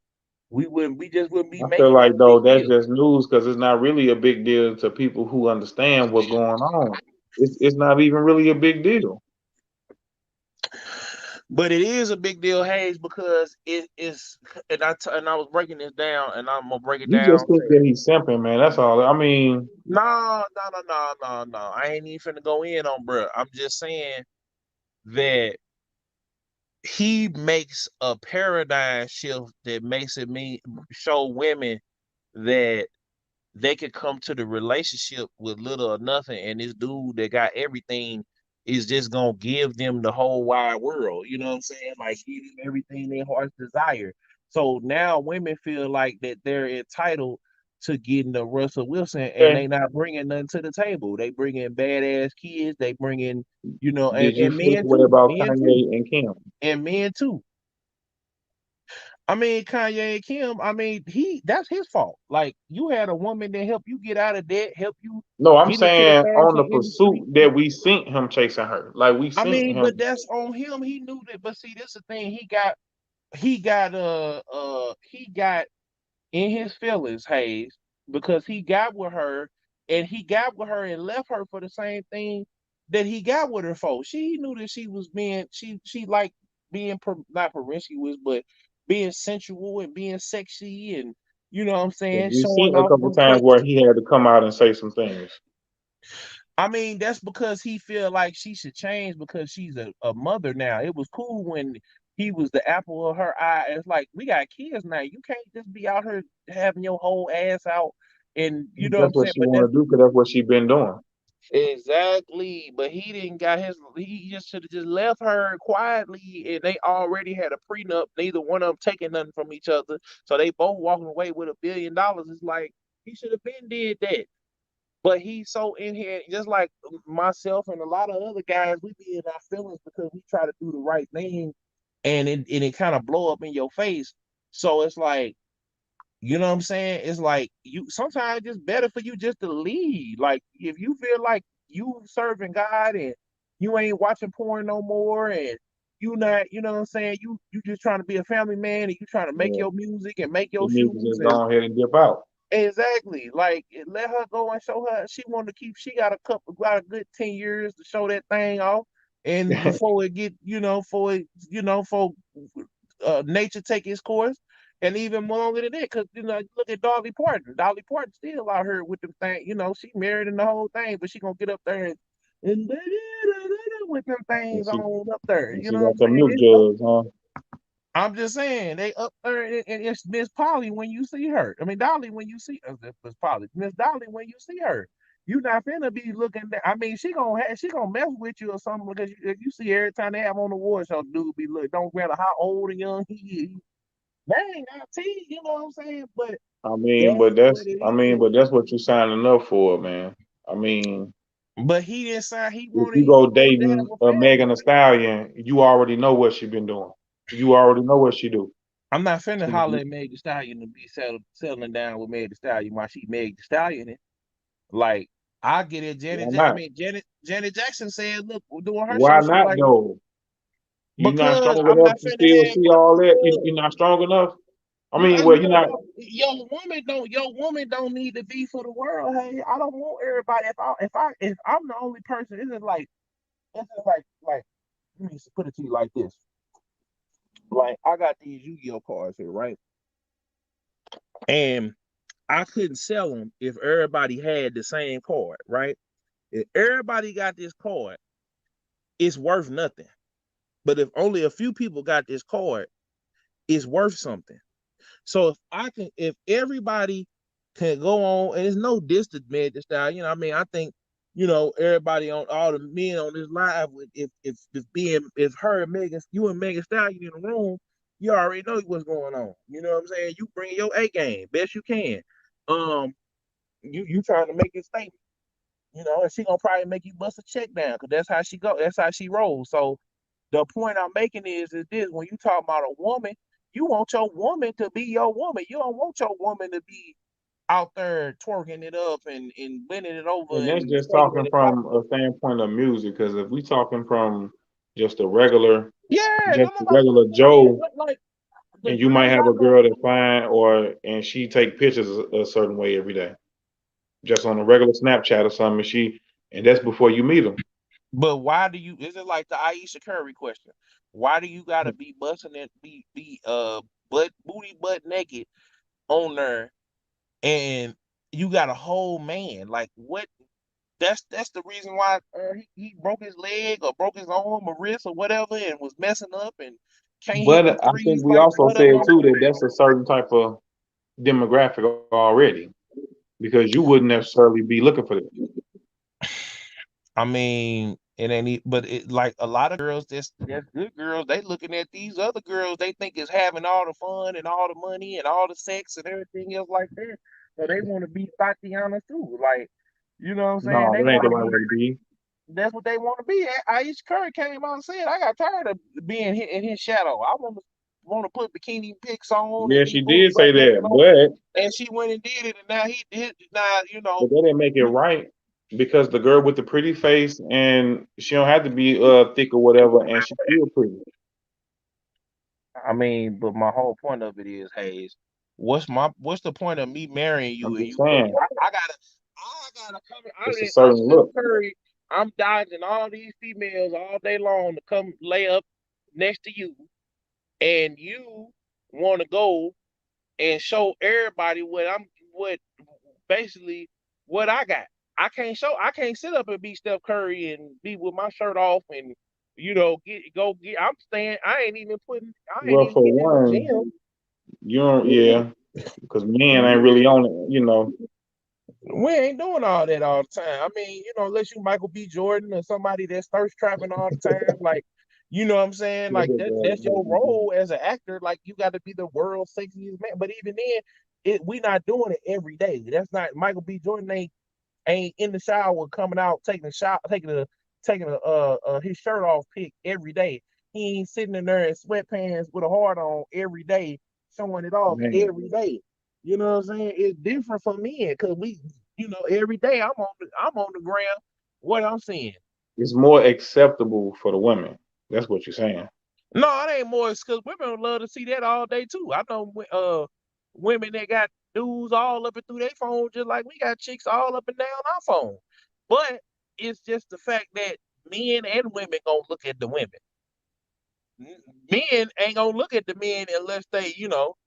we just wouldn't be I feel making it like a though big that's deal. just news because it's not really a big deal to people who understand what's going on. It's not even really a big deal. But it is a big deal, Hayes, because it is, and I was breaking this down, and I'm gonna break it You just down. think that he's simping, man. That's all. I mean, No, no, no, no, no, no. I ain't even finna go in on bruh. I'm just saying that he makes a paradigm shift that makes it mean show women that they could come to the relationship with little or nothing, and this dude that got everything is just gonna give them the whole wide world. You know what I'm saying? Like, give them everything their hearts desire. So now women feel like that they're entitled to getting the Russell Wilson, and okay. they not bringing nothing to the table. They bring in badass kids. They bring in, Did you and feel men the way too, about Kanye and Kim? and men too. I mean, Kanye and Kim, I mean, that's his fault. Like, you had a woman that helped you get out of debt, help you No, I'm get into the saying on fashion the industry. pursuit that we seen him chasing her. Like we I seen mean, but him. that's on him. He knew that. But see, this is the thing. He got in his feelings, Hayes, because he got with her, and he got with her and left her for the same thing that he got with her for. She knew that she was being she liked being not promiscuous, but being sensual and being sexy, and you know what I'm saying, We showing seen a off couple them times traits. where he had to come out and say some things. I mean, that's because he feel like she should change because she's a mother now. It was cool when he was the apple of her eye. It's like, we got kids now. You can't just be out here having your whole ass out, and you know what I'm That's what saying? she But want that's to do because that's what she been doing. exactly. But he didn't got his he just should have just left her quietly, and they already had a prenup. Neither one of them taking nothing from each other. So they both walking away with $1 billion. It's like he should have been did that. But he's so in here, just like myself and a lot of other guys, we be in our feelings because we try to do the right thing, and it kind of blow up in your face. So it's like, you know what I'm saying? It's like, you sometimes it's better for you just to leave. Like, if you feel like you serving God and you ain't watching porn no more, and you not, you know what I'm saying? You just trying to be a family man, and you trying to make Yeah, your music and make he your needs to shoes just and go ahead and dip out. exactly. Like, let her go and show her. She wanted to keep. She got a good 10 years to show that thing off, and before it get, for nature take its course, and even more longer than that, because look at Dolly Parton. Dolly Parton still out here with them thing. She married and the whole thing, but she gonna get up there and with them And things she on up there. and You she know what I'm got some saying? milk jugs, huh? I'm just saying they up there, and it's Miss Polly when you see her. I mean Dolly when you see Miss Polly, Miss Dolly when you see her. You not finna be looking. I mean, she gonna mess with you or something because if you see every time they have on the award show, dude be look. Don't matter how old or young he is, dang, I see. You know what I'm saying? But that's what it is. But that's what you signing up for, man. I mean, But he didn't sign. He if wanted. you He go wanted to have dating a a family. Megan Thee Stallion, you already know what she been doing. You already know what she do. I'm not finna So holler at Meg Thee Stallion to be settling down with Meg Thee Stallion while she Meg Thee Stallion. Like I get it, why I not? mean Janet Jackson said, "Look, doing her Why show, she was not like, though? You not because strong I'm enough not to finna still have see all that. because You're not strong enough. I mean, well, you're no, not. no, your woman don't need to be for the world. Hey, I don't want everybody. If I'm the only person, it's just like let me put it to you like this. Like I got these Yu-Gi-Oh cards here, right? And I couldn't sell them if everybody had the same card, right? If everybody got this card, it's worth nothing. But if only a few people got this card, it's worth something. So if everybody can go on, and it's no distance, man, this style, I mean, I think, everybody on all the men on this live, if her and Megan, you and Megan Stallion in the room, you already know what's going on. You know what I'm saying? You bring your A game, best you can. Um, you trying to make a statement. And she gonna probably make you bust a check down because that's how she go. That's how she rolls. So the point I'm making is this: when you talk about a woman, you want your woman to be your woman. You don't want your woman to be out there twerking it up and bending it over And that's and just shaking it talking and from popping it. a standpoint of music. Because if we talking from just a regular, Yeah, just no, a no, no. regular I'm saying Joe, like the and you might girls have I a know. girl that fine, and she take pictures a certain way every day, just on a regular Snapchat or something. And that's before you meet them. But why do you? Is it like the Aisha Curry question? Why do you gotta be busting it, be butt naked on there, and you got a whole man? Like what? That's the reason why he broke his leg or broke his arm or wrist or whatever and was messing up and can't hit But them I think threes we like also whatever. said too that that's a certain type of demographic already, because you wouldn't necessarily be looking for that. I mean, it ain't, but it like a lot of girls that's good girls. They looking at these other girls. They think is having all the fun and all the money and all the sex and everything else like that. So they want to be Tatiana too. Like, you know what I'm saying? No, They that ain't want the to right be. way to be. That's what they want to be. Aisha Curry came out and said, "I got tired of being in his shadow. I want to put bikini pics on Yeah, and be she booty did butt say naked that, on." but And she went and did it, and now he did. Now but that didn't make it right, because the girl with the pretty face, and she don't have to be thick or whatever, and she still pretty. I mean, but my whole point of it is, Hayes, what's the point of me marrying you I'm and just you put saying I gotta come it's a I'm certain Steph look. Curry, I'm dodging all these females all day long to come lay up next to you, and you want to go and show everybody what basically what I got. I can't sit up and be Steph Curry and be with my shirt off and I ain't even Well, for getting in the one, gym. you don't, yeah, because men ain't really on it. We ain't doing all that all the time. I mean, unless you Michael B. Jordan or somebody that's thirst trapping all the time, like, you know what I'm saying? Like that's your role as an actor. Like you got to be the world's sexiest man. But even then, we not doing it every day. That's not Michael B. Jordan ain't in the shower coming out taking a shot, taking his shirt off pic every day. He ain't sitting in there in sweatpants with a heart on every day, showing it off Man, every day. You know what I'm saying? It's different for men because every day I'm on the ground. What I'm seeing. it's more acceptable for the women. That's what you're saying. No, it ain't more because women would love to see that all day too. I know women that got dudes all up and through their phone just like we got chicks all up and down our phone. But it's just the fact that men and women gonna look at the women. Men ain't gonna look at the men unless they,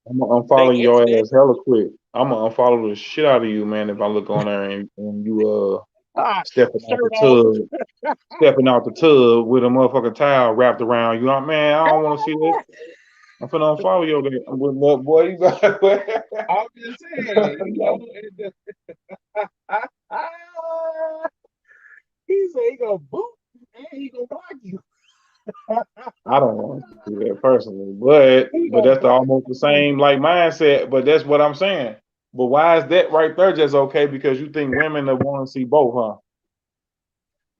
I'm gonna they unfollow your instant. ass hella quick. I'm gonna unfollow the shit out of you, man, if I look on there and you stepping out the Shirt off. tub, stepping out the tub with a motherfucking towel wrapped around you. Man, I don't want to see that. I'm finna unfollow your day. I'm with that boy. You got I'm just saying, he said he gonna boot and he gonna block you. I don't want to do that personally, but He but gonna that's block almost the you. same like mindset. But that's what I'm saying. But why is that right there just okay? Because you think women that want to see both, huh?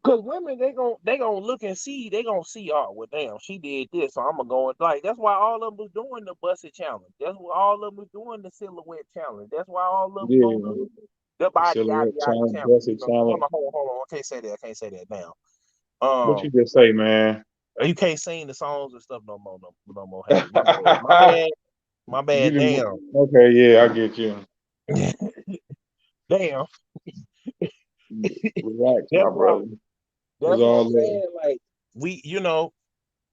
Cause women they gonna look and see, they gonna see, oh well damn, she did this, so I'm gonna go and like that's why all of them was doing the busted challenge. That's why all of them was doing the silhouette challenge. That's why all of them gonna Yeah, do the the body yada silhouette yada challenge, challenge. that's You it know, hold challenge. on, I can't say that. I can't say that now. What you Um just say, man? you can't sing the songs and stuff no more, no more. Hey, my bad. My bad. My You bad. didn't. Damn. Okay, yeah, I get you. Damn. Relax, my That's why brother. It's that's what all I'm love. saying. Like we,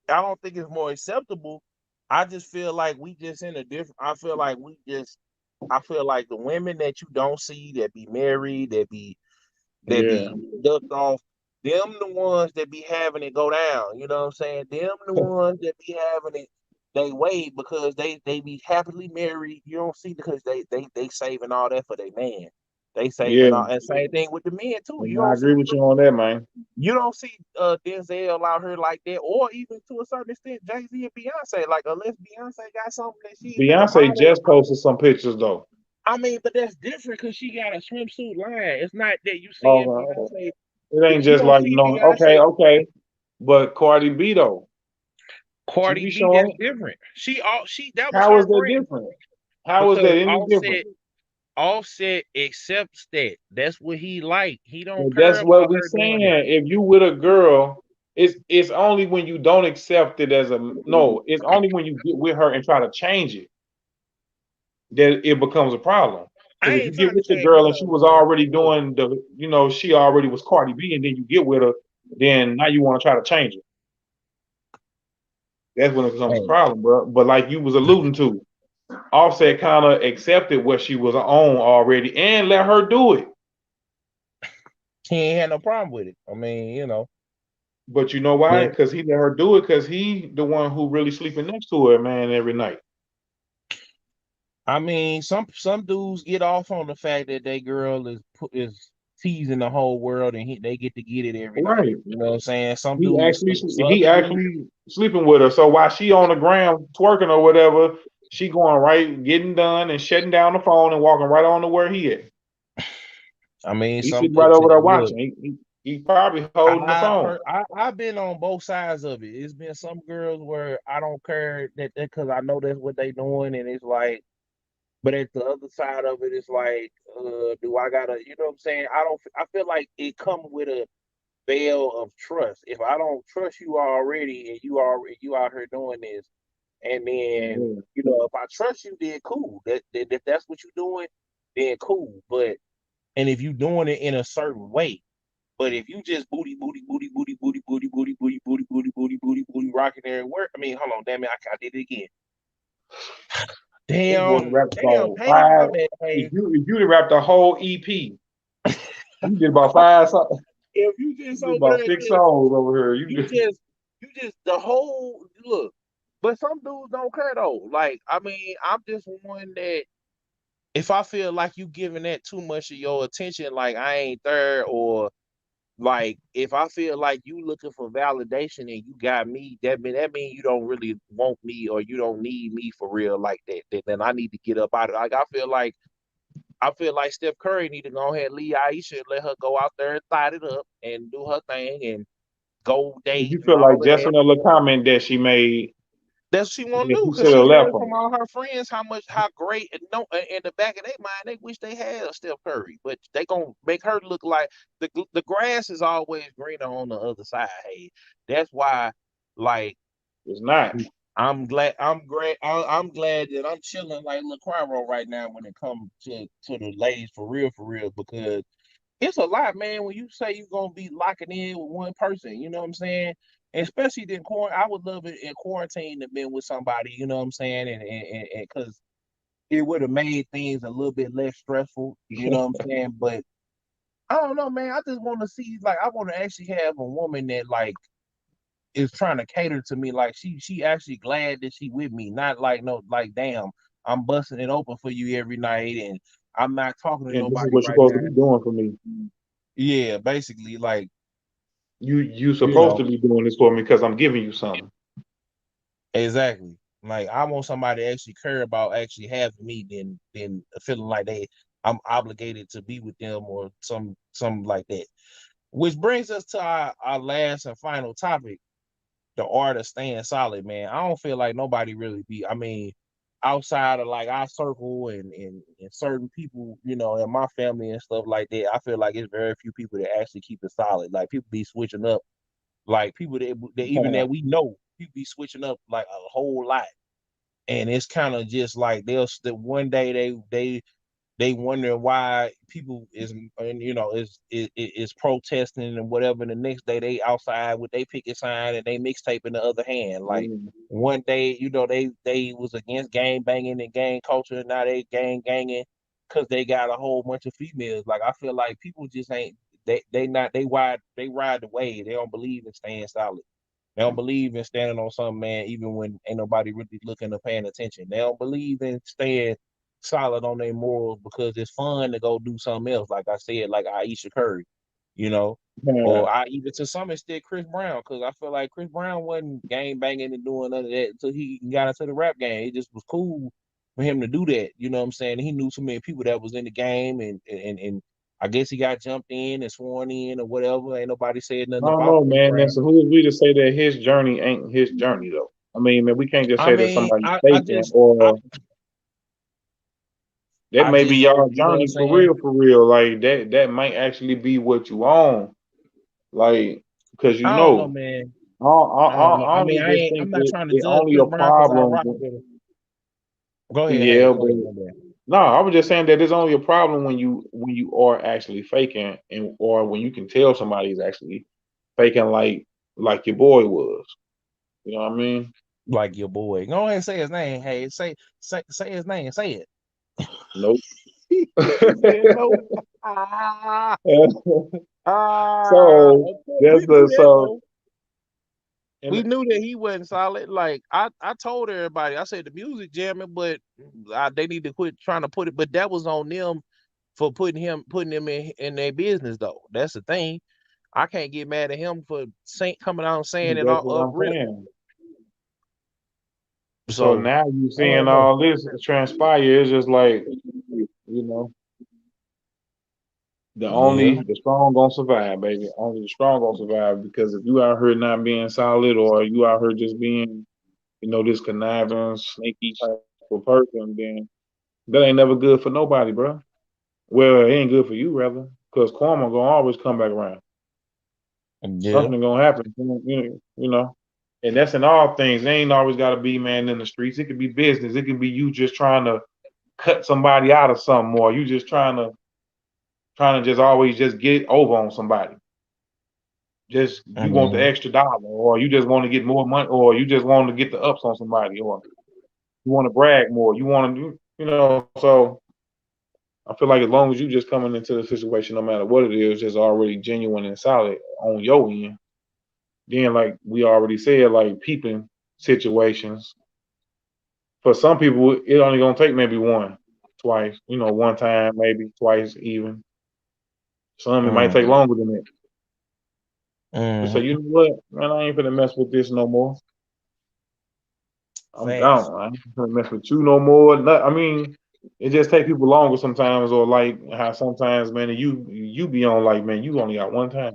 I don't think it's more acceptable. I just feel like we just in a different. I feel like the women that you don't see that be married, that Yeah, be ducked off, them the ones that be having it go down. You know what I'm saying? Them the ones that be having it. They wait because they be happily married. You don't see because they saving all that for their man. They saving yeah. all, and same thing with the men too. And I agree with you on that, man. You don't see Denzel out here like that, or even to a certain extent JayZ and Beyonce. Like unless Beyonce got something that she's finna Beyonce model. just posted some pictures though. I mean, but that's different because she got a swimsuit line. It's not that you seeing Oh, Beyonce. it ain't You just don't like see no. Okay, Beyonce. okay. But Cardi B though, she Cardi be B, that's showing. different. She that was How her is that brand different? How is that because any different? Offset accepts that. That's what he like. He don't Well, care that's what about we her doing saying. it. If you with a girl, it's only when you don't accept it as a no. It's only when you get with her and try to change it that it becomes a problem. Because I if you ain't get trying to with your change girl and she none, was but already doing she already was Cardi B, and then you get with her, then now you want to try to change it. That's when it becomes a hey, problem, bro. But like you was alluding to, Offset kind of accepted what she was on already and let her do it. he ain't had no problem with it. I mean, But you know why? but Because he let her do it. Because he the one who really sleeping next to her, man, every night. I mean, some dudes get off on the fact that they girl is teasing the whole world and they get to get it every night. Right. You know what I'm saying? Some He other dudes, actually sleeping with her. So while she on the ground twerking or whatever, she going right, getting done and shutting down the phone and walking right on to where he at. I mean, He sitting right over there look, watching. He probably holding the phone. I've been on both sides of it. It's been some girls where I don't care that because I know that's what they doing, and it's like, but at the other side of it, it's like, do I gotta, you know what I'm saying? I don't. I feel like it comes with a veil of trust. If I don't trust you already, and you out here doing this, and then Yeah. if I trust you, then cool. That if that's what you're doing, then cool. But and if you doing it in a certain way. But if you just booty rocking there and work, I mean, hold on, damn it, I did it again. This boy Damn, rapped damn, about Hayes, my five. bad, Hayes. If you rap the whole EP, you did about If you you just did over about there, six songs over here. you just the whole look. But some dudes don't care though. Like, I mean, I'm just one that if I feel like you giving that too much of your attention, like I ain't there, or like if I feel like you looking for validation and you got me, that mean you don't really want me or you don't need me for real like that. Then I need to get up out of it. Like I feel like Steph Curry need to go ahead and leave Aisha and let her go out there and thot it up and do her thing and go date You and feel all like of just that. on the little comment that she made, That's what she want that to do he because should have she left heard him. from all her friends how great and no in the back of their mind they wish they had a Steph Curry, but they gonna make her look like the grass is always greener on the other side. Hey, that's why, like It's not. I'm glad that I'm chilling like LaQuaro right now when it comes to the ladies for real because it's a lot, man. When you say you're gonna be locking in with one person, you know what I'm saying? especially in quarantine. I would love it in quarantine to been with somebody, you know what I'm saying, and because it would have made things a little bit less stressful, you know what I'm saying. But I don't know, man. I just want to see, like, I want to actually have a woman that like is trying to cater to me, like she actually glad that she with me, not like no, like damn, I'm busting it open for you every night, and I'm not talking to And this is nobody what you're right supposed to now. be doing for me. Yeah, basically, like You you supposed know, to be doing this for me because I'm giving you something. exactly. Like I want somebody to actually care about actually having me than feeling like I'm obligated to be with them or something like that. Which brings us to our last and final topic, the art of staying solid, man. I don't feel like nobody really be. I mean, outside of like our circle and certain people, you know, in my family and stuff like that, I feel like it's very few people that actually keep it solid. Like people be switching up, like people that even that we know, people be switching up like a whole lot, and it's kind of just like they'll one day they wonder why people is, and you know, is protesting and whatever. The next day they outside with they picket sign and they mixtape in the other hand. Like Mm. one day, you know, they was against gang banging and gang culture, and now they ganging because they got a whole bunch of females. Like I feel like people just ain't they not they ride the wave. They don't believe in staying solid. They don't believe in standing on something, man, even when ain't nobody really looking or paying attention. They don't believe in staying solid on their morals because it's fun to go do something else. Like I said, like Aisha Curry, you know, Yeah. or I even to some extent Chris Brown, because I feel like Chris Brown wasn't gang banging and doing none of that until he got into the rap game. It just was cool for him to do that. You know what I'm saying? He knew so many people that was in the game, and I guess he got jumped in and sworn in or whatever. Ain't nobody said I nothing don't about know, Chris man. And Brown. so who is we to say that his journey ain't his journey though? I mean, man, we can't just I say that mean, somebody's I faking just or that I may be just don't, y'all you know what I'm journey for saying? real, for real. Like that might actually be what you own. Like, because you I don't know, know, man. I don't know. I I mean, only just I'm think not that trying to it judge only Chris a Brown because I problem. rock with him. Go ahead, hey, Yeah, go but ahead, my bad. no, I was just saying that it's only a problem when you are actually faking and or when you can tell somebody's actually faking like your boy was. You know what I mean? Like your boy. Go ahead and say his name. Hey, say his name. Say it. Nope. He said no. Ah, So okay. We that's knew the that so though. We and knew that he wasn't solid. Like I told everybody, I said the music jamming, but they need to quit trying to put it. But that was on them for putting him in their business though. That's the thing. I can't get mad at him for coming out and saying it that's all what up I'm rip. saying. So So now you I seeing don't know. all this transpire, it's just like, you know, Yeah. the strong gonna survive, baby. Only the strong gonna survive because if you out here not being solid or you out here just being, you know, this conniving, sneaky type of person, then that ain't never good for nobody, bro. Well, it ain't good for you, rather, because karma gonna always come back around. Yeah. Something gonna happen, you know. And that's in all things. It ain't always got to be man in the streets. It could be business. It could be you just trying to cut somebody out of something, or you just trying to just always just get over on somebody. Just you want the Mm-hmm. extra dollar, or you just want to get more money, or you just want to get the ups on somebody, or you want to brag more. You want to do, you know. So I feel like as long as you just coming into the situation, no matter what it is, just already genuine and solid on your end. Then, like we already said, like peeping situations. For some people, it only gonna take maybe one, twice. You know, one time, maybe twice, even. Some it might take Mm-hmm. longer than that. Just say, Mm-hmm. you know what, man, I ain't finna mess with this no more. I'm Facts. gone. I ain't finna mess with you no more. I mean, it just take people longer sometimes, or like how sometimes, man, you be on like, man, you only got one time.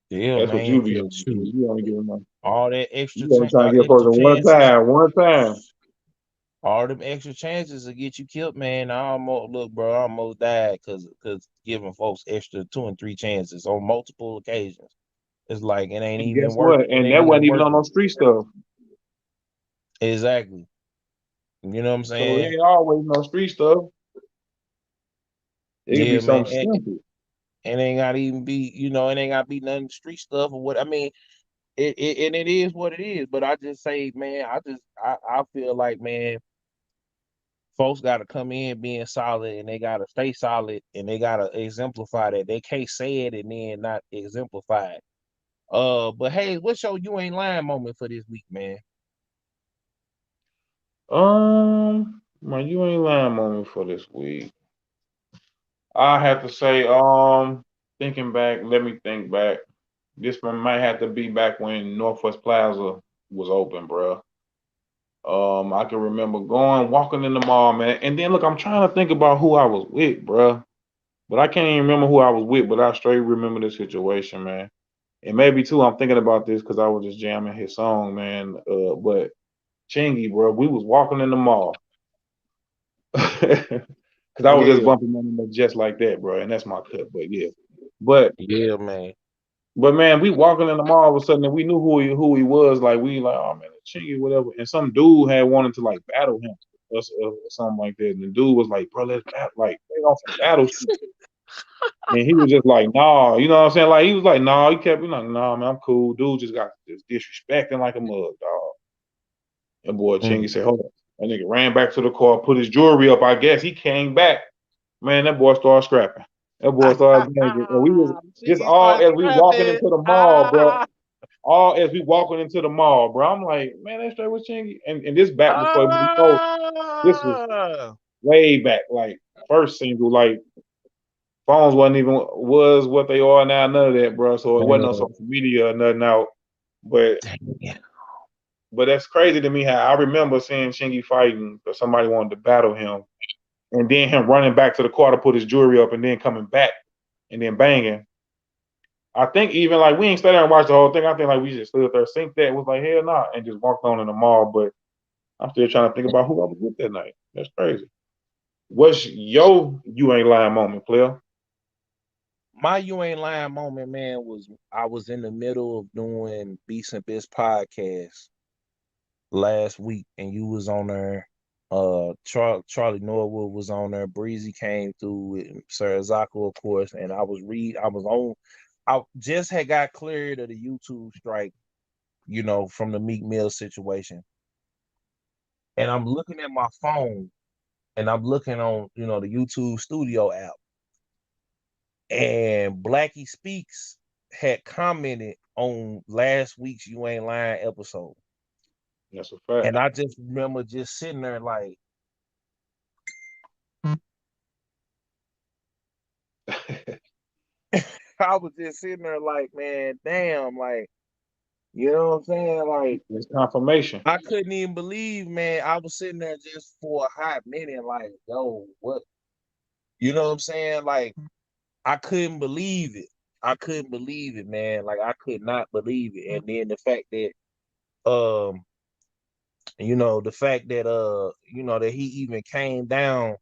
Yeah, That's what man. you be Cause on. shoot, You only give them, all that you only trying to get a extra person one chances, time, one time. all them extra chances to get you killed, man. I almost look, bro. I almost died because giving folks extra 2 and 3 chances on multiple occasions. It's like it ain't And even guess worth. what? It And ain't that even wasn't even worth on it. no street stuff. Exactly. You know what I'm So it saying? ain't always no street stuff. It could be Yeah, man. something simple. It ain't gotta even be, it ain't gotta be nothing street stuff or what. I mean, and it is what it is. But I just say, man, I feel like, man, folks got to come in being solid, and they got to stay solid, and they got to exemplify that. They can't say it and then not exemplify it. But hey, what's your you ain't lying moment for this week, man? My you ain't lying moment for this week. I have to say, thinking back, let me think back. This one might have to be back when Northwest Plaza was open, bro. I can remember going, walking in the mall, man. And then look, I'm trying to think about who I was with, bro. But I can't even remember who I was with, but I straight remember the situation, man. And maybe too, I'm thinking about this because I was just jamming his song, man. But Chingy, bro, we was walking in the mall. Cause I was just Yeah, bumping on him just like that, bro. And that's my cut. But yeah. But yeah, man. But man, we walking in the mall all of a sudden, and we knew who he was. Like we like, oh man, Chingy, whatever. And some dude had wanted to like battle him or something like that. And the dude was like, bro, let's battle, like they on some battle shit. And he was just like, nah, you know what I'm saying? Like he was like, nah, he kept being like, nah, man, I'm cool. Dude just got just disrespecting like a mug, dog. And boy, Chingy Mm. said, hold on. That nigga ran back to the car, put his jewelry up. I guess he came back. Man, that boy started scrapping. That boy started banging. And we was just She all started as we walking scrapping. into the mall, bro. All as we walking into the mall, bro. I'm like, man, that straight with Chingy. And this back before, this was Ah. way back, like first single, like phones wasn't even was what they are now, none of that, bro. So it wasn't no Man, social media or nothing out. But dang. but that's crazy to me how I remember seeing Chingy fighting or somebody wanted to battle him and then him running back to the car to put his jewelry up and then coming back and then banging. I think even like we ain't stay there and watch the whole thing. I think like we just stood up there, synced that, was like, hell nah, and just walked on in the mall. But I'm still trying to think about who I was with that night. That's crazy. What's your you ain't lying moment, player? My you ain't lying moment, man, was I was in the middle of doing Beast and Biz podcast last week, and you was on there. Charlie Norwood was on there. Breezy came through, and Sir Zako, of course. And I was on. I just had got cleared of the YouTube strike, from the Meek Mill situation. And I'm looking at my phone, and I'm looking on, the YouTube Studio app, and Blackie Speaks had commented on last week's You Ain't Lying episode. That's a fact. And I just remember just sitting there like, I was just sitting there like, man, damn, like, you know what I'm saying? Like, It's confirmation. I couldn't even believe, man. I was sitting there just for a hot minute, like, yo, what? You know what I'm saying? Like, I couldn't believe it. I couldn't believe it, man. Like, I could not believe it. And then the fact that, um, that he even came down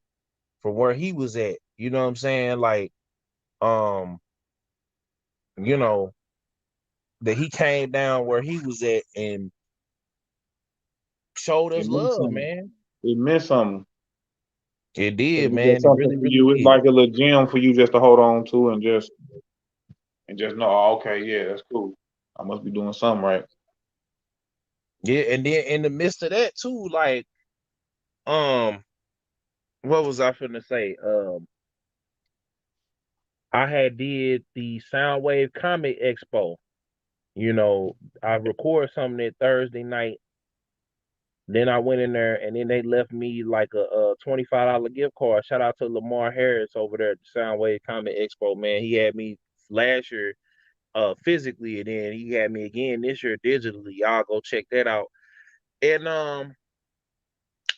from where he was at. You know what I'm saying? Like, um, you know, that he came down where he was at and showed It us meant love, something. man. It meant something. It It did, was just man. It something really, for really you. It's did. like a little gem for you just to hold on to and just know, oh, okay, yeah, that's cool. I must be doing something right. Yeah, and then in the midst of that too, like, um, what was I finna say? I had did the Soundwave Comic Expo. You know, I recorded something that Thursday night. Then I went in there, and then they left me like a $25 gift card. Shout out to Lamar Harris over there at the Soundwave Comic Expo, man. He had me last year physically, and then he had me again this year digitally. Y'all go check that out. And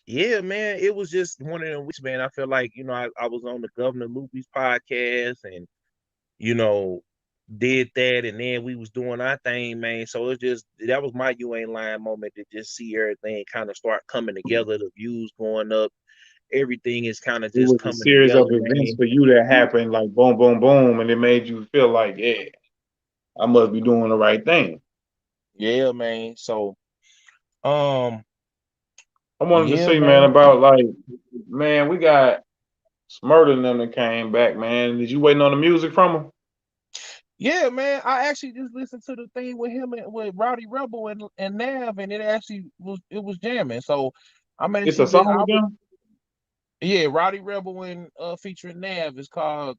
yeah, man, it was just one of them weeks, man. I feel like, I was on the Governor Loopy's podcast and, you know, did that, and then we was doing our thing, man. So it's just that was my you ain't lying moment to just see everything kind of start coming together, the views going up, everything is kind of It just was a coming series of together, events man. for you that happened, like boom, boom, boom, and it made you feel like, yeah, I must be doing the right thing. Yeah, man. So um I wanted to yeah, see, man, man. about like, man, we got Shmurda and them that came back, man. Did you waiting on the music from them? Yeah, man. I actually just listened to the thing with him and with Rowdy Rebel and Nav, and it was jamming. So I'm It's actually a just song with them. yeah, Rowdy Rebel and featuring Nav is called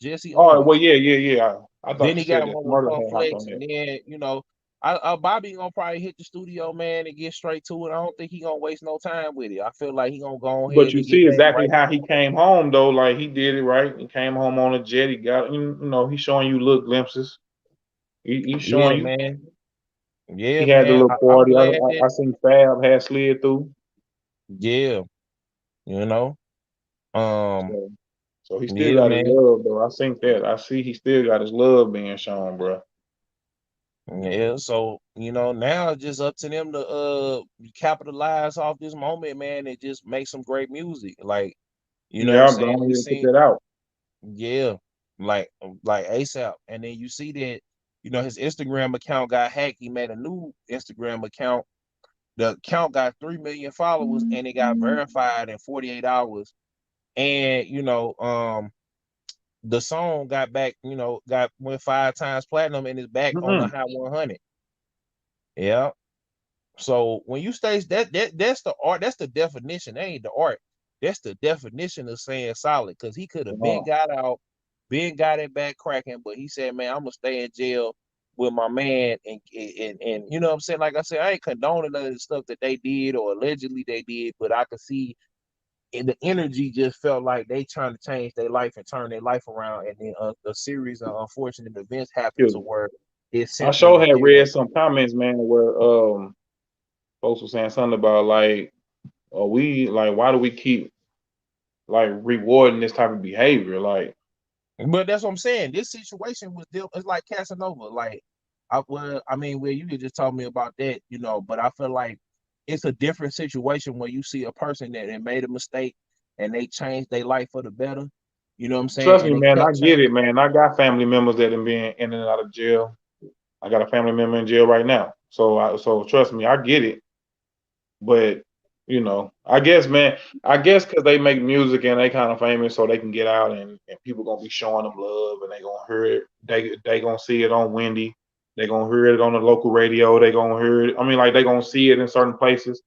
Jesse Oh well, Owens. yeah. I thought Then you he said got that one with Shmurda Fun had hopped on Flex, that. and then Bobby gonna probably hit the studio, man, and get straight to it. I don't think he gonna waste no time with it. I feel like he gonna go But ahead you and get see back exactly right. how he came home though. Like he did it right. He came home on a jet. He got he's showing you little glimpses. He's Yeah, showing you. man. He Yeah, had the man. little I'm party. glad that I seen Fab had slid through. yeah, you know. Um, So so he still yeah, got his man. love though. I think that. I see he still got his love being shown, bro. Yeah, so now it's just up to them to capitalize off this moment, man, and just make some great music. Like, you know what I'm Yeah, I'm saying? going We to put seen that out. yeah, like ASAP. And then you see that, his Instagram account got hacked. He made a new Instagram account. The account got 3 million followers and it got verified in 48 hours. And the song got back, went 5 times platinum and is back on the Mm-mm. Hot 100. Yeah. So when you stage that's the art, that's the definition. That ain't the art. That's the definition of saying solid. Cause he could have been Oh, got out, been got it back cracking, but he said, man, I'm gonna stay in jail with my man and you know what I'm saying? Like I said, I ain't condoning none of the stuff that they did or allegedly they did, but I could see and the energy just felt like they trying to change their life and turn their life around, and then a series of unfortunate events happened to shoot. where it I sent them sure to had jail. read some comments, man, where folks were saying something about like, we like, why do we keep like rewarding this type of behavior? Like, But that's what I'm saying. This situation was it's like Casanova. Like, well, you could just tell me about that, but I feel like it's a different situation when you see a person that made a mistake and they changed their life for the better. You know what I'm saying? trust And me, they man, I kept get it, changing. man. I got family members that have been in and out of jail. I got a family member in jail right now. So trust me, I get it. But I guess, man, I guess because they make music and they kind of famous, so they can get out and people gonna be showing them love and they gonna hear it. They gonna see it on Wendy. They gonna hear it on the local radio. They gonna hear it. I mean, like they gonna see it in certain places.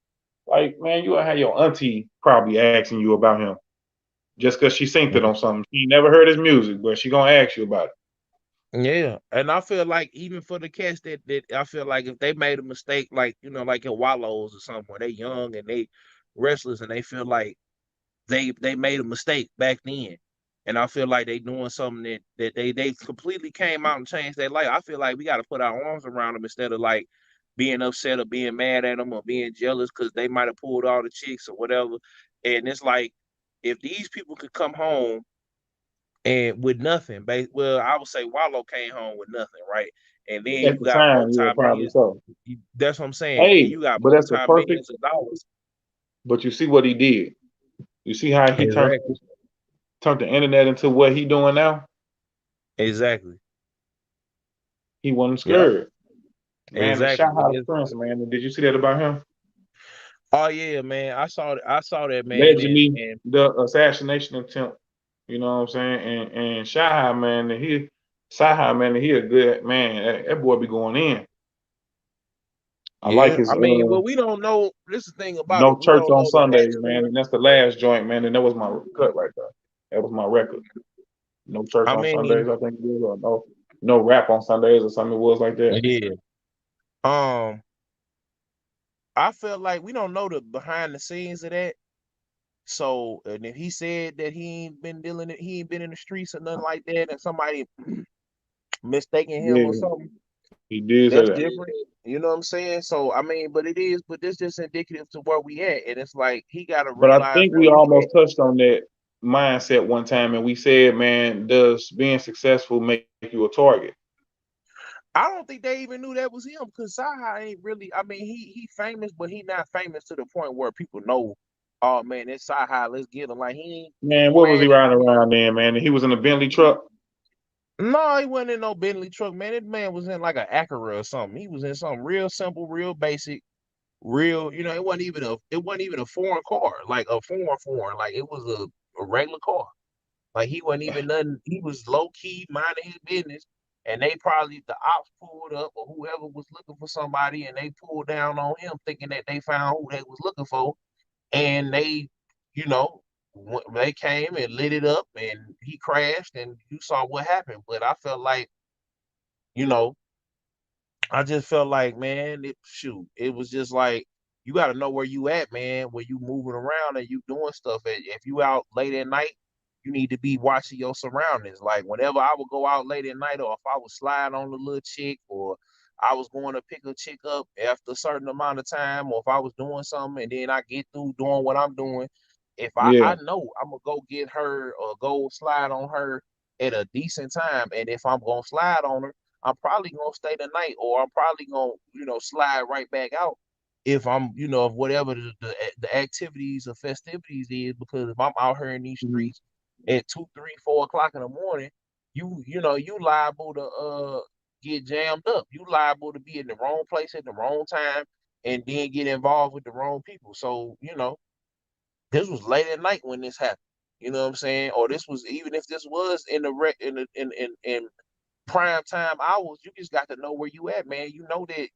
Like, man, you gonna have your auntie probably asking you about him just because she synced it on something. She never heard his music, but she gonna ask you about it. Yeah, and I feel like even for the cats that I feel like if they made a mistake, like like in Wallows or something, where they young and they restless and they feel like they made a mistake back then, and I feel like they doing something that they completely came out and changed their life. I feel like we got to put our arms around them instead of like being upset or being mad at them or being jealous because they might have pulled all the chicks or whatever. And it's like if these people could come home and with nothing, well, I would say Wallow came home with nothing, right? And then At you the got time, yeah, probably multi-millions. so. That's what I'm saying. And Hey, you got but that's the perfect. multi-millions of dollars. But you see what he did. You see how he Exactly. turned the internet into what he doing now. Exactly. He wasn't Yep. scared. Man, the Exactly. CyHi The Prynce, man. Did you see that about him? Oh yeah, man. I saw that, man, Allegedly, and the assassination attempt. You know what I'm saying? And CyHi, man, CyHi, man, he a good man. That boy be going in. I like yeah, his I mean, well, we don't know. This is the thing about no it. We church don't on know the Sundays, man. backstory. And that's the last joint, man. And that was my cut right there. That was my record. No church I on mean, Sundays, I think it was, or no rap on Sundays or something it was like that. yeah. Um, I felt like we don't know the behind the scenes of that. So, and if he said that he ain't been in the streets or nothing like that, and somebody mistaking him or Yeah, something, he did say that's that. different. You know what I'm saying? So, I mean, but this just indicative to where we at, and it's like he got to But I realize think where we we at. almost touched on that mindset one time, and we said, man, does being successful make you a target? I don't think they even knew that was him because CyHi ain't really. I mean, he famous, but he not famous to the point where people know. Oh man, it's CyHi. Let's get him. Like he Man, ain't what was he flashy. riding around in, man? He was in a Bentley truck. No, he wasn't in no Bentley truck, man. That man was in like an Acura or something. He was in something real simple, real basic, real. It wasn't even a foreign car, like a foreign. Like it was a regular car. Like he wasn't even nothing. He was low key minding his business, and they probably the ops pulled up or whoever was looking for somebody, and they pulled down on him thinking that they found who they was looking for, and they, you know, they came and lit it up, and he crashed, and you saw what happened. But I felt like, you know, I just felt like, man, it was just like you got to know where you at, man. When you moving around and you doing stuff, if you out late at night, you need to be watching your surroundings. Like whenever I would go out late at night, or if I was sliding on the little chick, or I was going to pick a chick up after a certain amount of time, or if I was doing something and then I get through doing what I'm doing, if Yeah. I know I'm gonna go get her or go slide on her at a decent time, and if I'm gonna slide on her, I'm probably gonna stay the night, or I'm probably gonna, slide right back out if I'm, if whatever the activities or festivities is, because if I'm out here in these Mhm. streets at 2, 3, 4 o'clock in the morning, you liable to get jammed up. You liable to be in the wrong place at the wrong time and then get involved with the wrong people. So, this was late at night when this happened. You know what I'm saying? Or this was, even if this was in the rec in prime time hours, you just got to know where you at, man. You know that,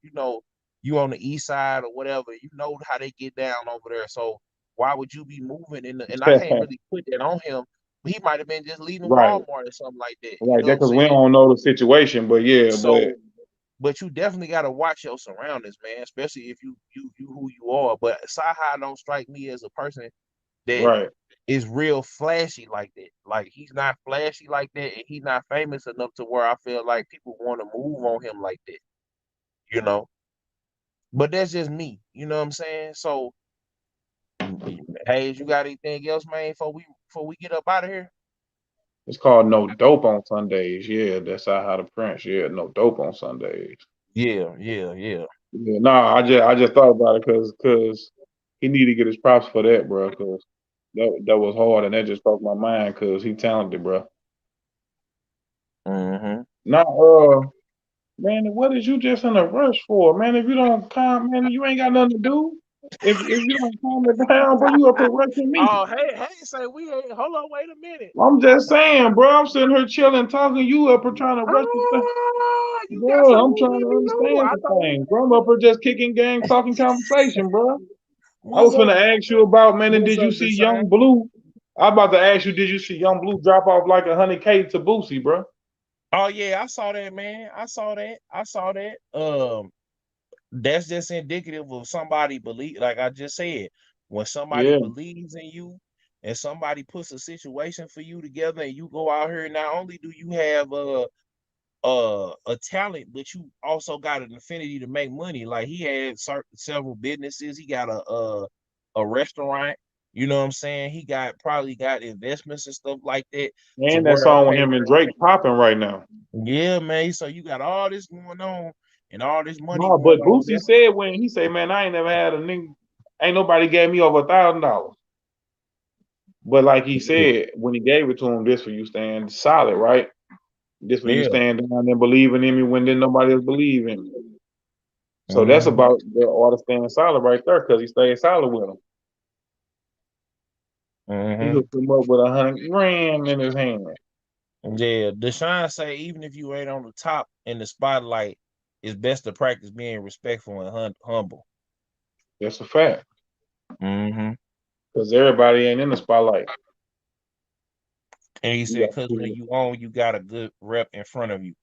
you on the east side or whatever, you know how they get down over there. So why would you be moving and I can't really put that on him. He might have been just leaving Right. Walmart or something like that. You Right. know what That I'm because we saying? don't know the situation, but yeah, but So, but you definitely got to watch your surroundings, man, especially if you who you are. But CyHi don't strike me as a person that right. is real flashy like that. Like he's not flashy like that, and he's not famous enough to where I feel like people want to move on him like that. You know, but that's just me. You know what I'm saying? So, hey, you got anything else, man? Before we get up out of here? It's called no dope on Sundays. Yeah, that's how the Prynce. Yeah, no dope on Sundays. Yeah, yeah, yeah. Yeah, nah, I just thought about it because he need to get his props for that, bro. Because that was hard, and that just broke my mind. Because he talented, bro. Mm-hmm. Nah, man, what is you just in a rush for, man? If you don't calm, man, you ain't got nothing to do. If you don't calm it down, bro, you up here rushing me. Oh, hey, say we ain't. Hold on, wait a minute. I'm just saying, bro. I'm sitting here chilling, talking. You up here trying to rush the thing. You got Bro, something I'm you trying let to me know. understand I some thought things, bro. I'm up here just kicking game, talking conversation, bro. I what's was up. finna ask you about, man, and What's did you up, see Young Deshaun? Blue? I about to ask you, did you see Young Blue drop off like 100K to Boosie, bro? Oh yeah, I saw that, man. I saw that. I saw that. That's just indicative of somebody believe, like I just said, when somebody Yeah, believes in you and somebody puts a situation for you together, and you go out here, not only do you have a talent, but you also got an affinity to make money. Like he had several businesses. He got a restaurant. You know what I'm saying? He probably got investments and stuff like that to and that where, song with okay, him and Drake popping right now. yeah, man. So you got all this going on and all this money No, going but on. Boosie said when he said, man, I ain't never had a nigga, ain't nobody gave me over $1,000. But like he said, when he gave it to him, this for you stand solid, right? This for you Yeah. stand down and believing in me when then nobody else believe in me. So that's Mm-hmm. about the artist staying solid right there because he stayed solid with him. He Mm-hmm. hooked him up with 100 grand in his hand. Yeah. Deshaun say even if you ain't on the top in the spotlight, it's best to practice being respectful and humble. That's a fact. Mm-hmm. Because everybody ain't in the spotlight. And he You said, got because when people you own, you got a good rep in front of you.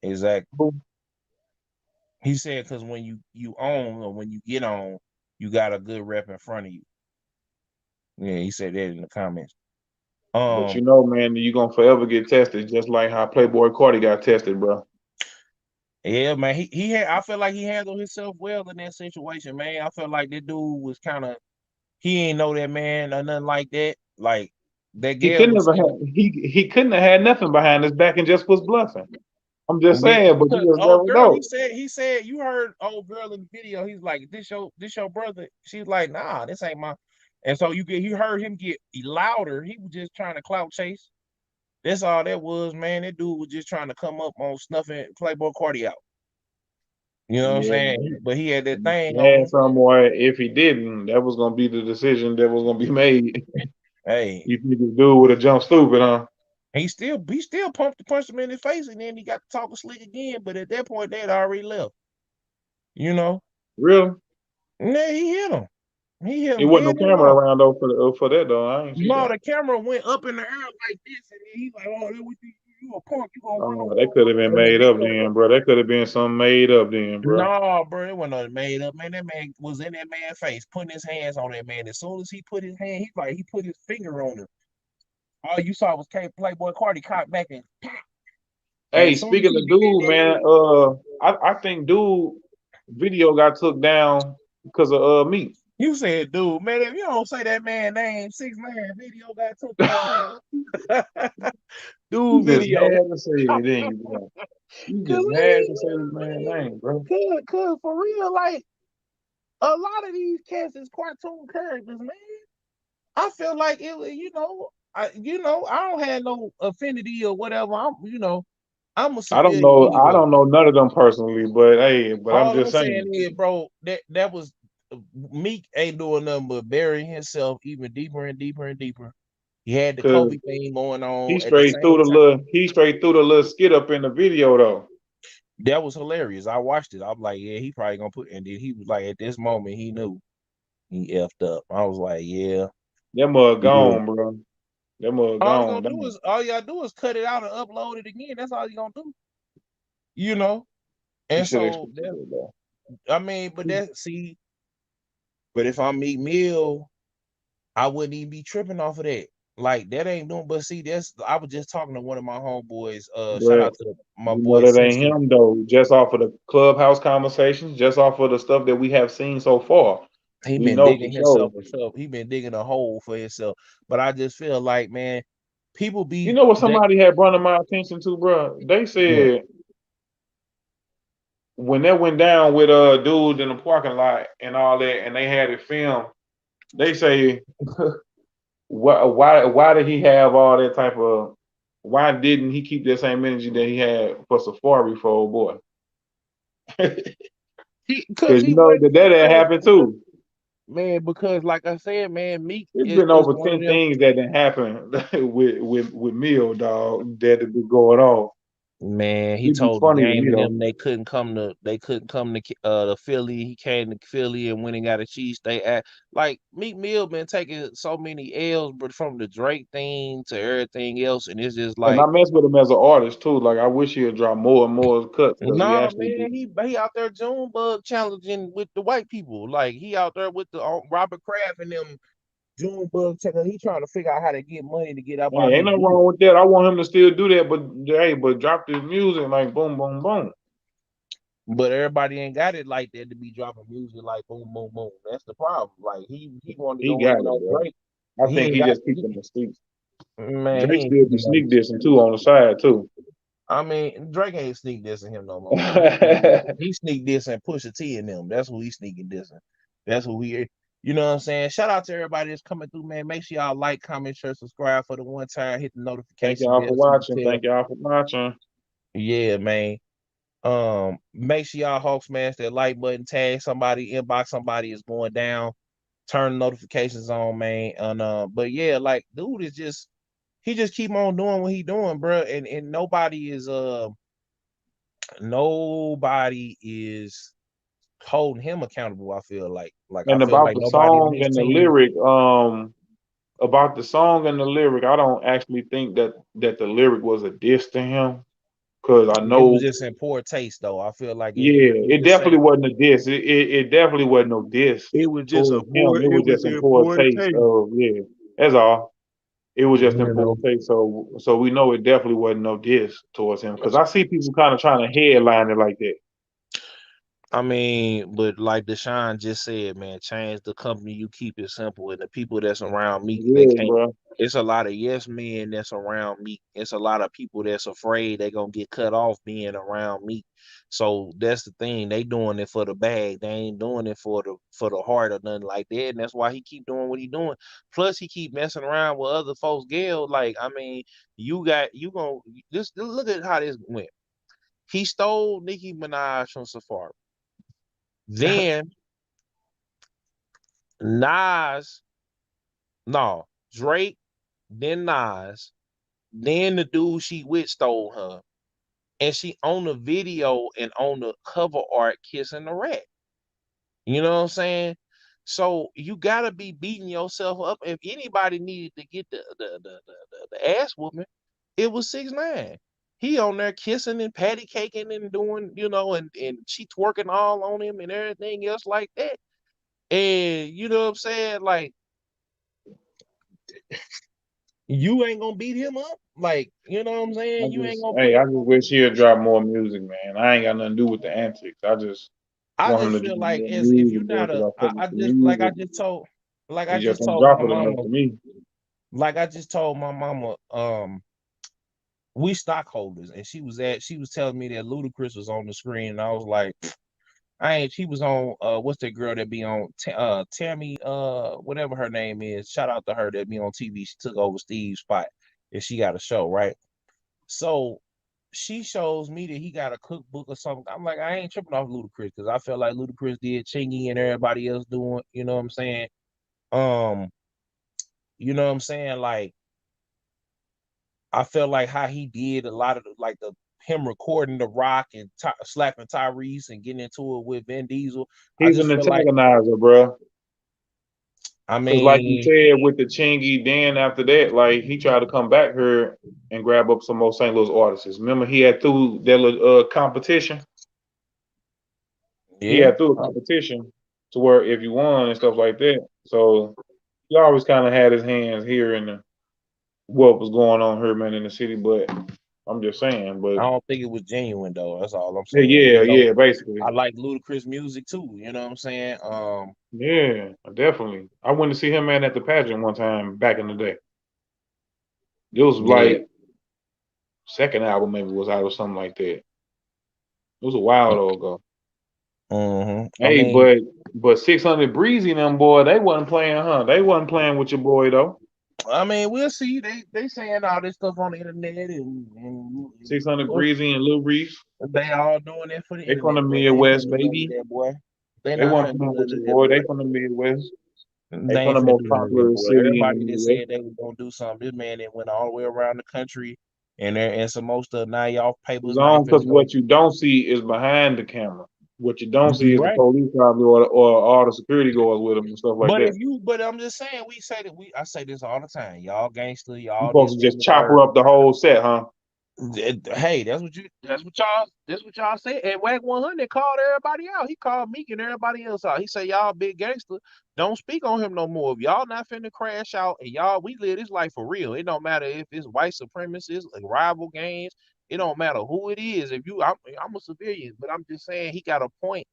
Exactly. who He said, because when you own or when you get on, you got a good rep in front of you. Yeah, he said that in the comments. but Um, you know, man, you gonna forever get tested, just like how Playboy Cardi got tested, bro. yeah, man. He had. I feel like he handled himself well in that situation, man. I felt like that dude was kind of. He ain't know that man or nothing like that. Like that He girl couldn't who have said, had he couldn't have had nothing behind his back and just was bluffing. I'm just yeah, saying, but you because just old never girl, know. he said you heard old girl in the video. He's like, this your brother. She's like, nah, this ain't my. And so you heard him get louder. He was just trying to clout chase. That's all that was, man. That dude was just trying to come up on snuffing Playboy Cardi out. You know what I'm Yeah, saying? But he had that and thing he had on. some more. If he didn't, that was gonna be the decision that was gonna be made. Hey, You think this dude would have jumped stupid, huh? He still punched him in his face, and then he got to talking slick again. But at that point, they had already left. You know, Really? yeah, he hit him. He hit It him wasn't no dead in the camera mouth. around though for that though. I ain't see No, that. the camera went up in the air like this, and then he like, "Oh, you a punk? You gonna run Oh, over?" that could have been And the made up video, then, bro. That could have been something made up then, bro. no, bro, it wasn't nothing made up, man. That man was in that man's face, putting his hands on that man. As soon as he put his hand, he put his finger on him. All you saw was Playboy Cardi caught back and Hey, as soon as speaking he of did dude, that, man, I think dude video got took down because of me. you said, dude, man, if you don't say that man name, 6 9 video got took down. You Dude just video. had to say it, didn't you, bro? You Cause just had to say this man's name, bro. cause for real, like a lot of these cats is cartoon characters, man. I feel like it was, I don't have no affinity or whatever. I'm a I don't civilian know. I anyway. don't know none of them personally, but hey, but I'm All I'm just saying saying. is, bro, that was Meek ain't doing nothing but burying himself even deeper and deeper and deeper. He had the Cause Kobe thing going he on at the straight threw same the time. little skit up in the video though. That was hilarious. I watched it. I'm like, yeah, he probably gonna put. And then he was like, at this moment, he knew he effed up. I was like, yeah, That mug yeah. gone, bro. That mug All you gone. gonna do is all you gotta do is cut it out and upload it again. That's all you gonna do. You know. He And should have so expected that it though. I mean, but if I'm Meek Mill, I wouldn't even be tripping off of that. Like that ain't doing. But see, I was just talking to one of my homeboys. Shout But out to my you know boy that ain't Sister. him though. Just off of the clubhouse conversations, just off of the stuff that we have seen so far, He we been know for digging sure. himself himself. He been digging a hole for himself. But I just feel like, man, people You be know what they somebody had brought to my attention to, bro? They what? said when that went down with dude in the parking lot and all that, and they had it filmed. They say why did he have all that type of why didn't he keep that same energy that he had for Safari for old boy? Because Because you he know went that had happened too. man, because like I said, man, Meek It's been is over one of 10 them. things that didn't happen with Mill, dog, that have been going on. Man, he It'd be told the funny to game me and though. them they couldn't come to Philly. He came to Philly and went and got a cheesesteak. Like Meek Mill been taking so many L's, but from the Drake thing to everything else, and it's just And I like, mess with him as an artist too. Like I wish he'd drop more and more cuts because he nah, actually man, do. he out there Junebug challenging with the white people. Like he out there with the Robert Kraft and them Junebug checker. He trying to figure out how to get money to get up Hey, out ain't his nothing youth. wrong with that. I want him to still do that, but hey, but drop this music like boom, boom, boom. But everybody ain't got it like that to be dropping music like boom, boom, boom. That's the problem. Like he wanted to He go got in it, on bro. Drake. I He think ain't he got just keeping the streets. man, he Drake ain't still be keeping sneak nothing. dissing too on the side too. I mean, Drake ain't sneak dissing him no more. And He sneak dissing Pusha T and them. That's who he sneaking dissing. That's who he. You know what I'm saying? Shout out to everybody that's coming through, man. Make sure y'all like, comment, share, subscribe for the one time. Hit the thank notification y'all bell for so you watching. can tell. Thank y'all for watching. Yeah, man. Make sure y'all Hawk smash that like button, tag somebody, inbox somebody is going down, turn notifications on, man. And but yeah, like dude is just he just keep on doing what he doing, bro. And nobody is holding him accountable. Like I And feel about like the nobody on song his and the team. lyric, about the song and the lyric, I don't actually think that the lyric was a diss to him. Cause I It was know, just in poor taste, though. I feel like yeah, it it just definitely say wasn't a diss. It definitely wasn't no diss it was just a towards him. poor. It It was was just in in poor poor taste taste. of yeah. That's all. It was just in You poor know. taste. So we know it definitely wasn't no diss towards him. Cause I see people kind of trying to headline it like that. I mean, but like Deshaun just said, man, change the company you keep it simple. And the people that's around me, they Yeah, can't. bro. It's a lot of yes men that's around me. It's a lot of people that's afraid they gonna get cut off being around me. So that's the thing. They doing it for the bag. They ain't doing it for the heart or nothing like that. And that's why he keep doing what he doing. Plus, he keep messing around with other folks. Gail, like I mean, you gonna just look at how this went. He stole Nicki Minaj from Safari. Then Nas, no, Drake, then Nas. Then the dude she with stole her, and she on the video and on the cover art kissing the rat. You know what I'm saying? So you gotta be beating yourself up. If anybody needed to get the ass whooping, it was 6ix9ine. He on there kissing and patty caking and doing, and she twerking all on him and everything else like that. And you know what I'm saying? Like, you ain't gonna beat him up. Like, you know what I'm saying? You ain't gonna put I him just on. wish he'd drop more music, man. I ain't got nothing to do with the antics. I just I want him just to feel drop like more as if you're music, bro, not because I fuck I with the just like music. I He just just don't told drop my it enough mama, for me. we stockholders, and she was telling me that Ludacris was on the screen, and I was like, I ain't. She was on what's that girl that be on Tammy whatever her name is. Shout out to her that be on TV. She took over Steve's spot, and she got a show, right? So she shows me that he got a cookbook or something. I'm like, I ain't tripping off Ludacris because I felt like Ludacris did Chingy and everybody else doing. You know what I'm saying? Um, you know what I'm saying? Like, I felt like how he did a lot of the him recording The Rock and slapping Tyrese and getting into it with Vin Diesel. I He's just an feel like, antagonizer, bro. I Because like you mean, said with the Chingy, then after that, like he tried to come back here and grab up some more St. Louis artists. Remember he had through that little competition. He yeah. had through a competition to where if you won and stuff like that. So he always kind of had his hands here in what was going on here, man, in the city. But I'm just saying, I but don't think it was genuine though. That's all I'm yeah, saying. yeah, Even though yeah, basically. I like Ludacris music too, you know what I'm saying? Yeah, definitely. I went to see him, man, at the pageant one time back in the day. It was Yeah. like second album maybe was out or something like that. It was a while though ago. I Hey, mean, but 600 Breezy and them boy, they wasn't playing, huh? They wasn't playing with your boy though. we'll see. They saying all this stuff on the internet, and 600 Breezy and Lil Reese, they all doing it for the they from the internet, but they ain't Midwest, finna do none of baby. that, boy. They They not wasn't finna do playing with none your of that, boy. boy. They from the Midwest. They They from ain't the finna most do none of that, popular boy. city in the Everybody that Midwest. said they was gonna do something, this man that went all the way around the country and some more stuff. Now y'all It's papers not on because finna go. what you don't see is behind the camera. What you don't see You is the right. police probably or all the security guards with them and stuff like that. But I'm just saying, I say this all the time. Y'all gangster, You y'all supposed this, to that, just and the chop her third. up the whole set, huh? Hey, that's what y'all said. And Wack 100 called everybody out. He called Meek and everybody else out. He said, y'all big gangster, don't speak on him no more. If y'all not finna crash out and we live this life for real. It don't matter if it's white supremacists, like rival gangs. It don't matter who it is. I'm a civilian, but I'm just saying he got a point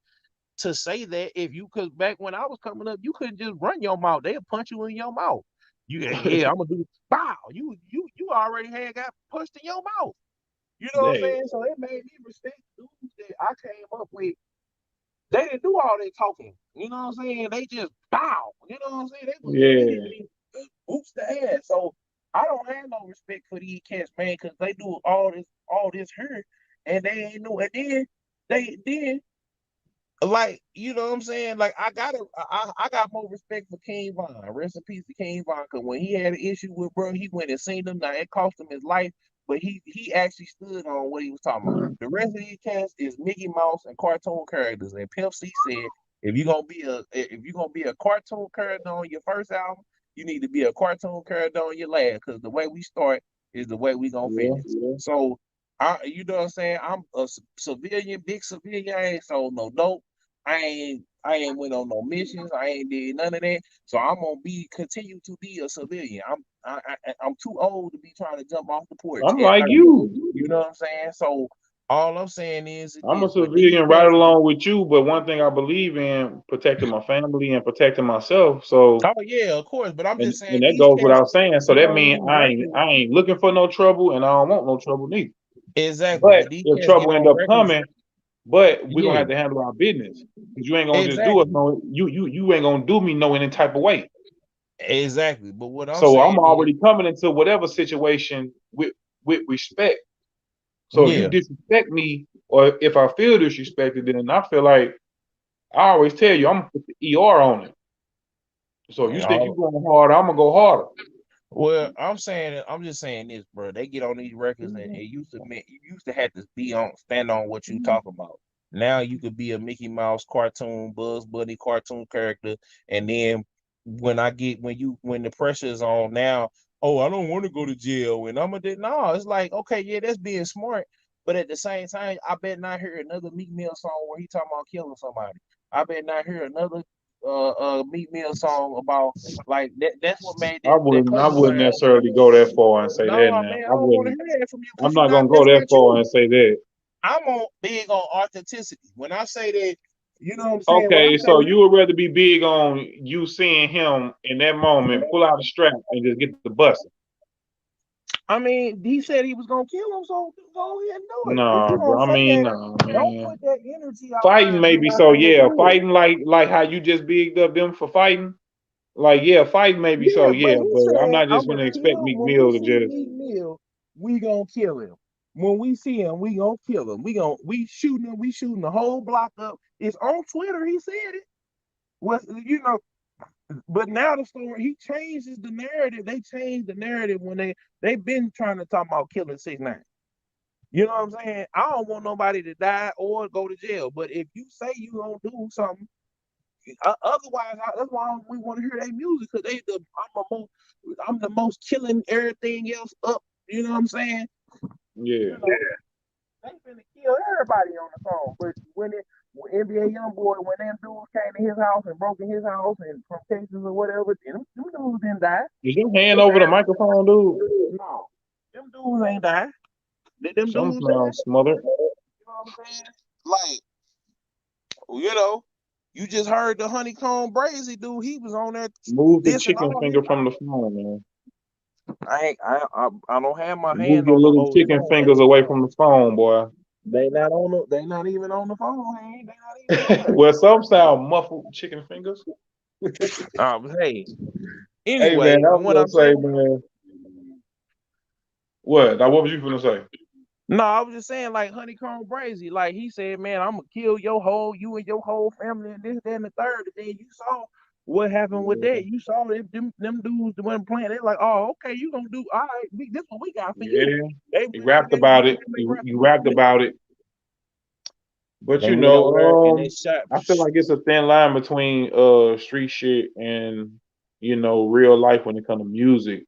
to say that if you cause back when I was coming up, you couldn't just run your mouth. They'll punch you in your mouth. Yeah, I'm gonna do bow. You already had got punched in your mouth. You know what I'm Dang. saying? So it made me respect dudes that I came up with. They didn't do all that talking. You know what I'm saying? They just bow. You know what I'm saying? They was Yeah, immediately boots the ass. So I don't have no respect for these cats, man, because they do all this hurt, and they ain't know. And then like, you know what I'm saying? Like I got more respect for King Von. Rest in peace to King Von. Cause when he had an issue with bro, he went and seen him. Now it cost him his life, but he actually stood on what he was talking about. The rest of these cats is Mickey Mouse and cartoon characters. And Pimp C said, if you're gonna be a cartoon character on your first album, you need to be a cartoon character on your last. Cause the way we start is the way we gonna yeah. finish. So you know what I'm saying? I'm a civilian, big civilian. I ain't sold no dope. I ain't went on no missions. I ain't did none of that. So I'm gonna continue to be a civilian. I'm too old to be trying to jump off the porch I'm at like 30. you. You know what I'm saying? So all I'm saying is I'm a this. But these civilian right cats, along with you, but one thing I believe in protecting my family and protecting myself. So oh yeah, of course. But I'm and, just saying and that these goes cats, without saying. So they that don't means even I ain't record I ain't looking for no trouble and I don't want no trouble neither. exactly. But But these if cats get trouble end on up records. coming, but we're gonna Yeah, have to handle our business. Because you ain't gonna just do us exactly, no you ain't gonna do me no any type of way. exactly. But what I'm So I'm saying is, already coming into whatever situation with respect. So if you yeah, disrespect me or if I feel disrespected, then I feel like I always tell you I'm gonna put the ER on it. So if you think you're all going harder, I'm gonna go harder. Well, I'm just saying this, bro. They get on these records, and you used to have to stand on what you talk about. Now you could be a Mickey Mouse cartoon, Bugs Bunny cartoon character, and then when the pressure is on now, oh, I don't want to go to jail, and I'm a no. It's like, okay, yeah, that's being smart, but at the same time, I bet not hear another Meek Mill song where he talking about killing somebody. I bet not hear another Meek Mill song about like that. That's what made that I country wouldn't line. necessarily go that far and say that No, now. man, I I don't want to wouldn't. hear that from you I'm because not gonna go that's that not far you. and say that. I'm on big on authenticity. When I say that, you know what I'm saying? When I Okay, say, so you would rather be big on you seeing him in that moment, pull out a strap and just get the busting. I mean, he said he was gonna kill him, so go ahead and do it. If Nah, you bro. gonna I say mean, that, nah, don't man. put that energy out there Fighting if you're maybe not so, gonna yeah. do it. Fighting like how you just bigged up them for fighting. Like, yeah, fighting maybe so, Yeah, yeah. but he But I'm said, not I'm just gonna gonna expect kill. Meek When we Mill to see just Meek Mill, we gonna kill him. When we see him, we gonna kill him. We shooting him. We shooting the whole block up. It's on Twitter. He said it. Was but now the story he changes the narrative. They changed the narrative when they've been trying to talk about killing 6ix9ine. You know what I'm saying? I don't want nobody to die or go to jail. But if you say you gonna do something, otherwise, that's why we want to hear their music because I'm the most killing everything else up. You know what I'm saying? yeah. You know, they finna kill everybody on the song. But when NBA YoungBoy, when them dudes came to his house and broke in his house and from Texas or whatever, them dudes didn't die. Is your hand over the microphone, dude? No, them dudes ain't die. Did them Some dudes die? sound smothered. You know what I'm saying? Like, you know, you just heard the honeycomb brazy dude. He was on there Move the dissing chicken all his. finger from the phone, man. I don't have my Move hand your on the little old chicken phone. fingers away from the phone, boy. They not even on the phone. They not even on there. Well, some sound muffled chicken fingers. Hey, Hey, man, anyway, I was what gonna I'm saying. say, man. What? Now, what was you gonna say? No, I was just saying, like honeycomb brazy. Like he said, man, I'm gonna kill you and your whole family, and this, that, and the third. And then you saw what happened with Yeah, that. You saw them dudes that went playing. They're like, oh, okay, you gonna do all right. This what we got for you. yeah. They He went on rapped they about it. they rap You about rapped it. about it. But They went on there and they shot. I feel like it's a thin line between street shit and real life when it comes to music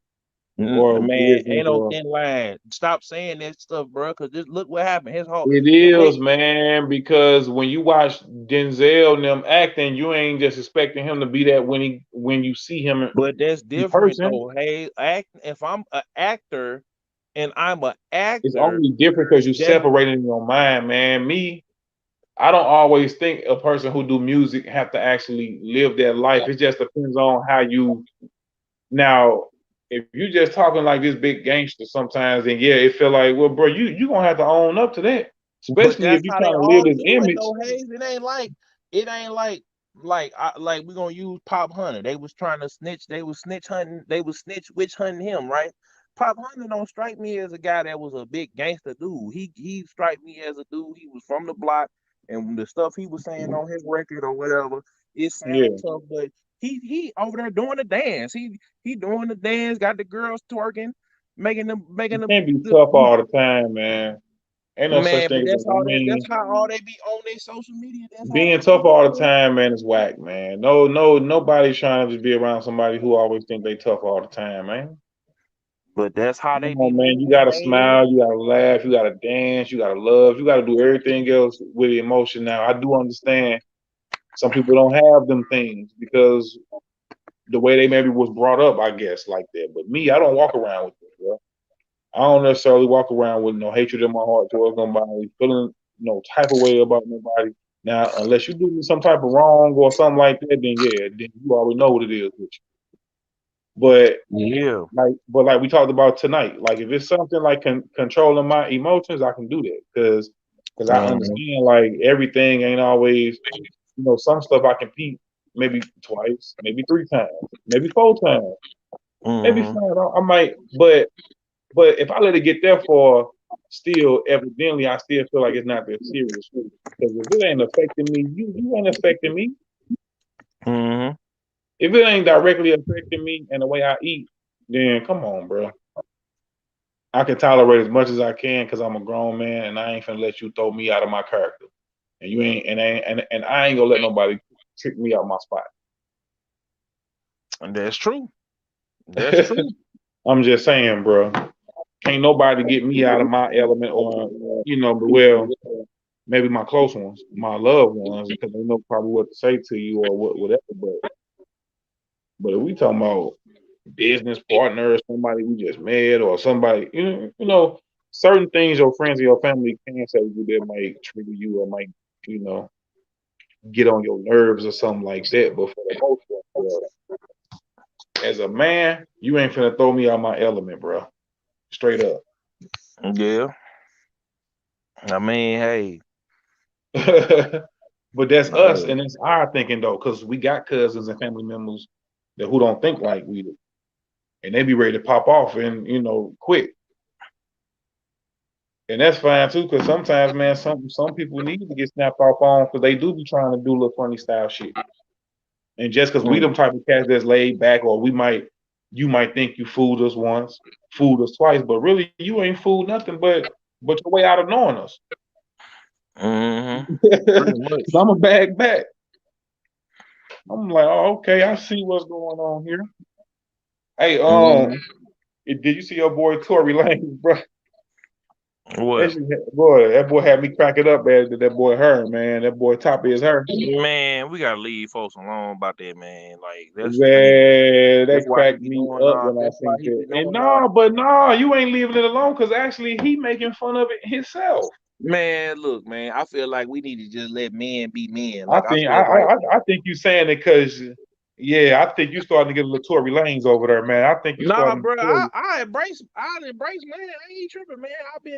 or Man, business ain't no or thin line. Stop saying that stuff, bro. Cause just look what happened. it The way. is, man, because when you watch Denzel and them acting, you ain't just expecting him to be that when you see him But that's in different person. though. Hey, if I'm an actor and I'm an It's actor, only different because you Jay. separate it in your mind, man. I don't always think a person who do music have to actually live their life. It just depends on how you now. If you just talking like this big gangster sometimes, then yeah, it feel like, well, bro, you gonna have to own up to that. But Especially if that's you how they trying to live all this do it image. though, Hayes. It ain't like we're gonna use Pop Hunter. They was trying to snitch, they was snitch hunting, they was snitch witch hunting him, right? Pop Hunter don't strike me as a guy that was a big gangster dude. He strike me as a dude, he was from the block, and the stuff he was saying on his record or whatever, it sounded Yeah, tough, but he over there doing the dance. He doing the dance, got the girls twerking, making you them can't be tough all the time, man. Ain't no such Man, but thing as that. I that's mean, how all they be on their social media. That's how being they tough be. all the time, man, is whack, man. No, no, nobody's trying to just be around somebody who always think they tough all the time, man. But that's how Come they be on, man. You moving, gotta hey. smile, you gotta laugh, you gotta dance, you gotta love, you gotta do everything else with emotion. Now, I do understand some people don't have them things because the way they maybe was brought up, I guess, like that. But me, I don't walk around with it, bro. I don't necessarily walk around with no hatred in my heart towards nobody, feeling no type of way about nobody. Now, unless you do me some type of wrong or something like that, then yeah, then you already know what it is with you. But Yeah. like we talked about tonight, like if it's something like controlling my emotions, I can do that because I Mm-hmm. understand like everything ain't always some stuff I can peep maybe twice, maybe three times, maybe four times, maybe Mm-hmm. five. I might, but if I let it get there for still, evidently, I still feel like it's not that serious. Because if it ain't affecting me, you ain't affecting me. Mm-hmm. If it ain't directly affecting me and the way I eat, then come on, bro. I can tolerate as much as I can because I'm a grown man, and I ain't finna let you throw me out of my character. And you ain't, and I ain't gonna let nobody trick me out my And that's true. That's spot. true. I'm just saying, bro. Can't nobody get me out of my element, or but well, maybe my close ones, my loved ones, because they know probably what to say to you or whatever. But if we talking about business partners, somebody we just met, or somebody, certain things your friends or your family can say to you that might trigger you or might, you know, get on your nerves or something like that. But for the most part, bro, as a man, you ain't finna throw me out my element, bro. Straight up. Yeah. I mean, hey, But that's us, hey, and it's our thinking though, because we got cousins and family members that who don't think like we do, and they be ready to pop off and quick. And that's fine too, because sometimes, man, some people need to get snapped off on because they do be trying to do little funny style shit. And just because we mm, them type of cats that's laid back, or you might think you fooled us once, fooled us twice, but really you ain't fooled nothing but your way out of knowing us. mm-hmm, pretty Cause much. I'm a bag back. I'm like, oh, okay, I see what's going on here. Hey, Mm, did you see your boy Tory Lanez, bro? what? Boy, that boy had me cracking up, man. That boy her, man. That boy top is her. Man, we gotta leave folks alone about that, man. Like that's the thing. Man, That's that why he cracked be me doing up all. when I That's why seen he that. be And doing all. no, but no, you ain't leaving it alone because actually he making fun of it himself. Man, look, man. I feel like we need to just let men be men. I Like I think feel like, I think you saying it because yeah, I think you starting to get a little Tory Lanes over there, man. I think you nah, starting bro. to I embrace, man. I ain't tripping, man.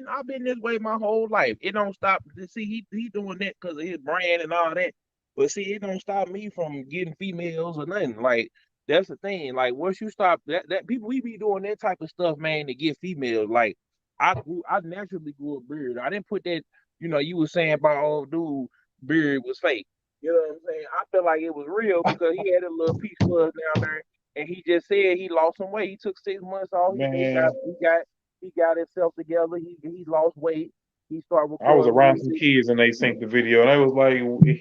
I've been this way my whole life. It don't stop. See, he doing that because of his brand and all that. But see, it don't stop me from getting females or nothing. Like that's the thing. Like once you stop that people we be doing that type of stuff, man, to get females. Like I naturally grew a beard. I didn't put that. You were saying about old dude beard was fake. You know what I'm saying? I feel like it was real because he had a little piece of us down there and he just said he lost some weight. He took 6 months off. He got man. he got he got himself together. He lost weight. He started I was recording around some music. kids and they synced the video and I was like,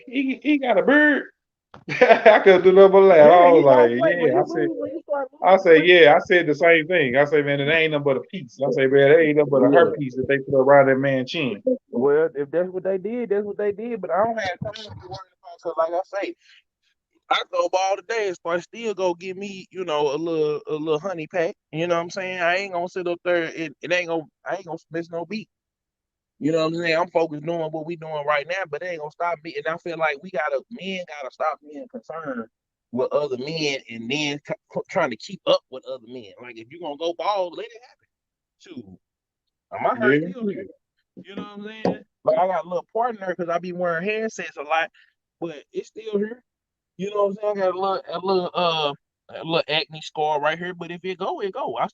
he got a bird. I could do nothing but laugh. Yeah, I was he like, lost weight. yeah. When you start I losing said, weight. yeah. I said the same thing. I said, man, it ain't nothing but a piece. I say, man, it ain't nothing but a Yeah. herpes that they put around that man's chin. Well, if that's what they did, that's what they did. But I don't have time to be worried about. Cause like I say, I go ball today, so I still go give me, a little honey pack. You know what I'm saying? I ain't gonna sit up there. It ain't gonna. I ain't gonna miss no beat. You know what I'm saying? I'm focused doing what we doing right now, but it ain't gonna stop me. And I feel like men gotta stop being concerned with other men and then trying to keep up with other men. Like if you're gonna go ball, let it happen. Shoot, my hair Yeah. still here. You know what I'm saying? Like I got a little partner because I be wearing handsets a lot, but it's still here. You know what I'm saying? I got a little acne scar right here, but if it go, it go. My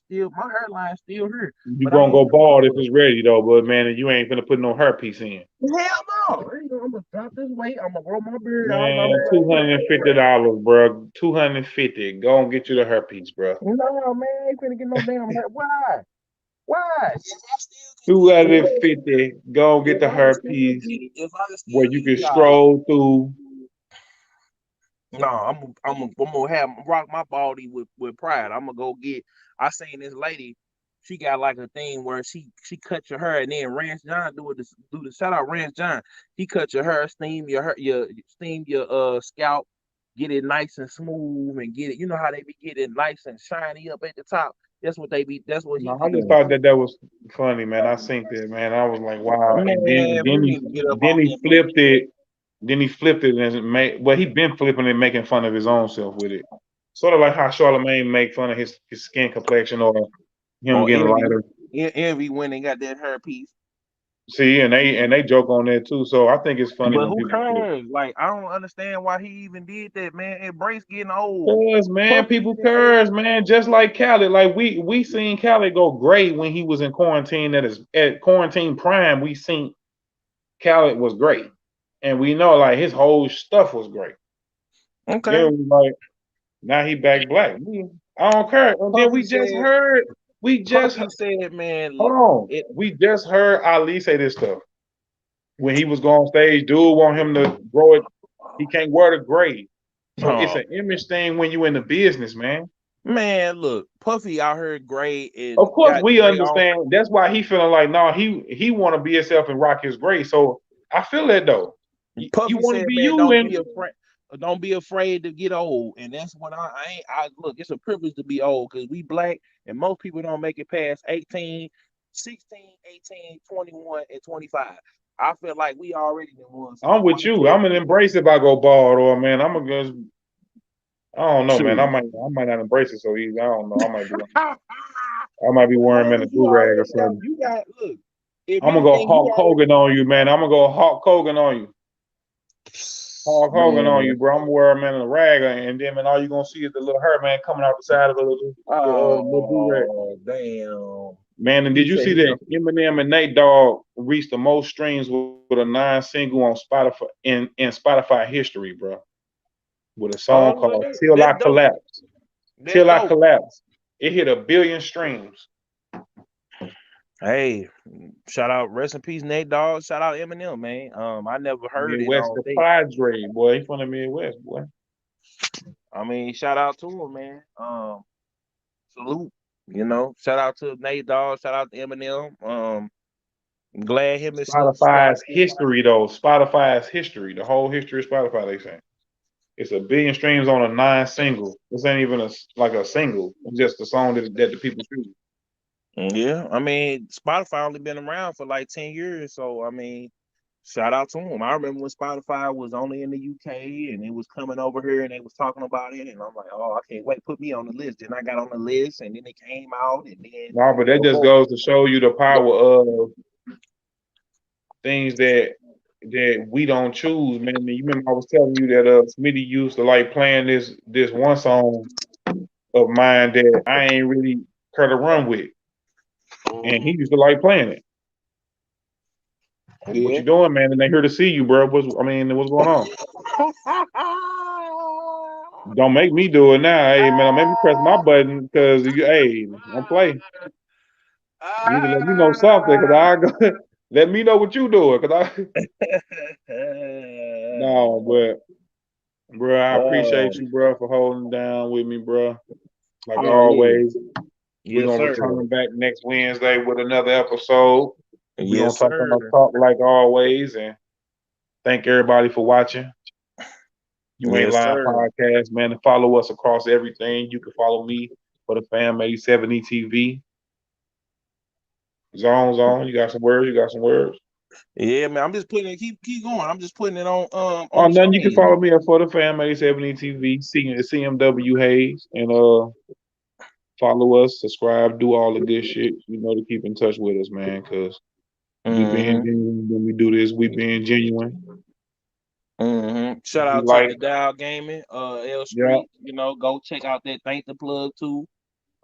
hairline's still here, You but I gonna ain't go tripping bald if over it. it's ready though, but man, you ain't gonna put no herpes in. Hell no! I'm gonna drop this weight. I'm gonna grow my beard out. And I'm Man, gonna $250, bro. 250. Go and get you the herpes, bro. no man, I ain't finna get no damn hair. Why? Why? $250. Go and get the herpes If I can where still you get can a job, stroll through. no, I'm gonna have rock my body with pride. I'm gonna go get. I seen this lady. She got like a thing where she cut your hair and then Ranch John do the shout out Ranch John. He cut your hair, steam your scalp, get it nice and smooth and get it. You know how they be getting nice and shiny up at the top. That's what they be. That's what he No, be I just doing. thought that was funny, man. I seen that, man. I was like, wow. And then Man, we then he need to get up then off he that flipped bullshit. it. Then he flipped it and made. Well, he been flipping it, making fun of his own self with it. Sort of like how Charlemagne make fun of his skin complexion or him Or getting lighter. envy when they got that hairpiece. See, and they joke on that too. So I think it's funny But when who people do it. cares? Like I don't understand why he even did that, man. Embrace getting old. Cause man, Fuck people these curse, man. Just like Khaled, like we seen Khaled go great when he was in quarantine. At quarantine prime, we seen Khaled was great, and we know like his whole stuff was great. Okay. Yeah, like now he back black. I don't care. And then Puffy said, we just Puffy said, man, hold on. it. We just heard Ali say this stuff when he was going on stage. Dude want him to grow it. He can't wear the gray. So it's Oh an image thing when you in the business, man. man, look, Puffy out here gray Of and course, got we gray on. understand. That's why he feeling like, no, he want to be himself and rock his gray. So I feel that though. You Puffy want to said, be man, you, and don't be afraid to get old. And that's when I ain't I look, it's a privilege to be old because we black and most people don't make it past 18, 16, 18, 21, and 25. I feel like we already the ones. So I'm I with want to you. tell I'm gonna people, embrace if I go bald, or man, I'm gonna. I don't know, man. shoot. I might not embrace it so easy. I don't know. I might be wearing him in Man, a you do rag or already got something. you got look. If I'm gonna go anything, you Hulk already Hogan on you, man. I'm gonna go Hulk Hogan on you. Hulk Hogan on man. you, bro. I'm gonna wear him in a rag, and then man, all you gonna see is the little hair, man, coming out the side of the do rag. Oh damn. Man, and He did you said see he that gonna Eminem and Nate Dogg reached the most streams with a non-single on Spotify in Spotify history, bro? With a song well, called "Till I that's dope. Collapse." That's Till I dope. Collapse. It hit 1 billion streams. Hey, shout out, rest in peace, Nate Dogg. Shout out Eminem, man. I never heard it. I Midwest don't the think. Padre, boy. He from the Midwest, boy. I mean, shout out to him, man. Salute. Shout out to Nate Dogg. Shout out to Eminem. I'm glad him and Sly. Spotify's history, though. Spotify's history. The whole history of Spotify, they say. It's 1 billion streams on a non-single. This ain't even like a single. It's just a song that the people choose. Yeah, I mean, Spotify only been around for like 10 years, so I mean, shout out to him. I remember when Spotify was only in the UK and it was coming over here and they was talking about it, and I'm like, oh, I can't wait, put me on the list. Then I got on the list, and then it came out, and then No, but that just before, goes to show you the power of things that we don't choose, man. And you remember I was telling you that Smitty used to like playing this one song of mine that I ain't really care to run with, and he used to like playing it. What yeah. you doing, man? And they here to see you, bro. What's going on? Don't make me do it now. Hey, man, don't make me press my button because hey, don't play. You need to let me know something because I go, let me know what you doing because I no, but bro, I Oh, appreciate you, bro, for holding down with me, bro. Like oh yeah, always, we're yes gonna sir, return back next Wednesday with another episode. We're gonna yes talk sir, our talk like always, and thank everybody for watching. You Ain't yes Lying sir. podcast, man. And follow us across everything. You can follow me for the Fam 8070 TV. Zone. You got some words. You got some words. Yeah, man. I'm just putting it. Keep going. I'm just putting it on Oh, the nothing. You can follow screen. me at for the Fam 8070 TV. CMW Hayes, and follow us, subscribe, do all the good shit. To keep in touch with us, man. Cause we being Mm-hmm. genuine when we do this. We being genuine. Mm-hmm. Shout We out to like, the Dial Gaming, L yeah. Street. Go check out that Thank the Plug too.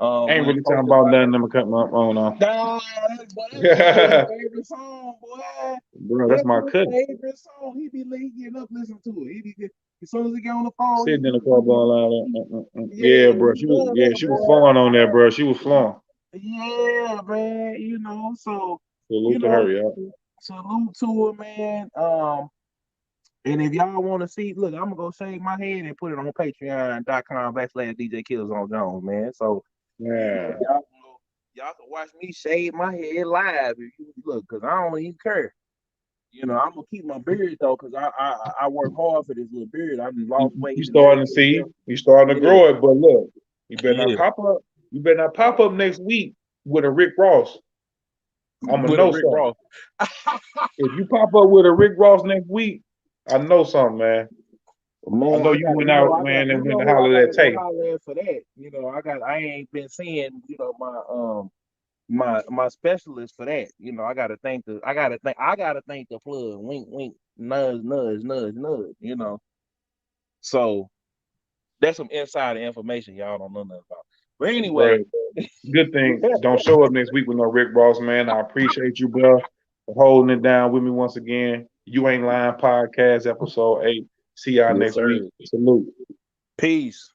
Ain't When really talking hosted about by. nothing. I'm gonna cut my phone off. Nah, boy, that's my boy favorite song, boy. Bro, that's That's my his cousin. favorite song. He getting up listening to it. As soon as he get on the phone, Sitting in the car ball out. yeah, Yeah, bro. he love Yeah, that she was boy. flowing on that, bro. She was flowing. Yeah, man. So you Salute to her, know, yeah. salute to it, man. And if y'all want to see, look, I'm gonna go shave my head and put it on patreon.com/DJ Killzone Jones, man. So Yeah. y'all can watch me shave my head live if you look, cause I don't even care. I'm gonna keep my beard though, cause I work hard for this little beard. I just lost weight You and starting to everything see, else. you starting to Yeah, grow it, but look, you better not yeah. pop up. You better not pop up next week with a Rick Ross. I'm gonna With a know Rick something. Ross. If you pop up with a Rick Ross next week, I know something, man. I Man, know I you got, went out, I got, man, and went to who I holler at gotta go Tay. holler at for that. I ain't been seeing, my specialist for that. I gotta thank the plug. Wink, wink, nudge, nudge, nudge, nudge. So that's some insider information y'all don't know nothing about. But anyway, Bro, good thing. Don't show up next week with no Rick Ross, man. I appreciate you, bro, for holding it down with me once again. You Ain't Lying podcast, episode 8. See y'all yes, next week. sir. Salute. Peace.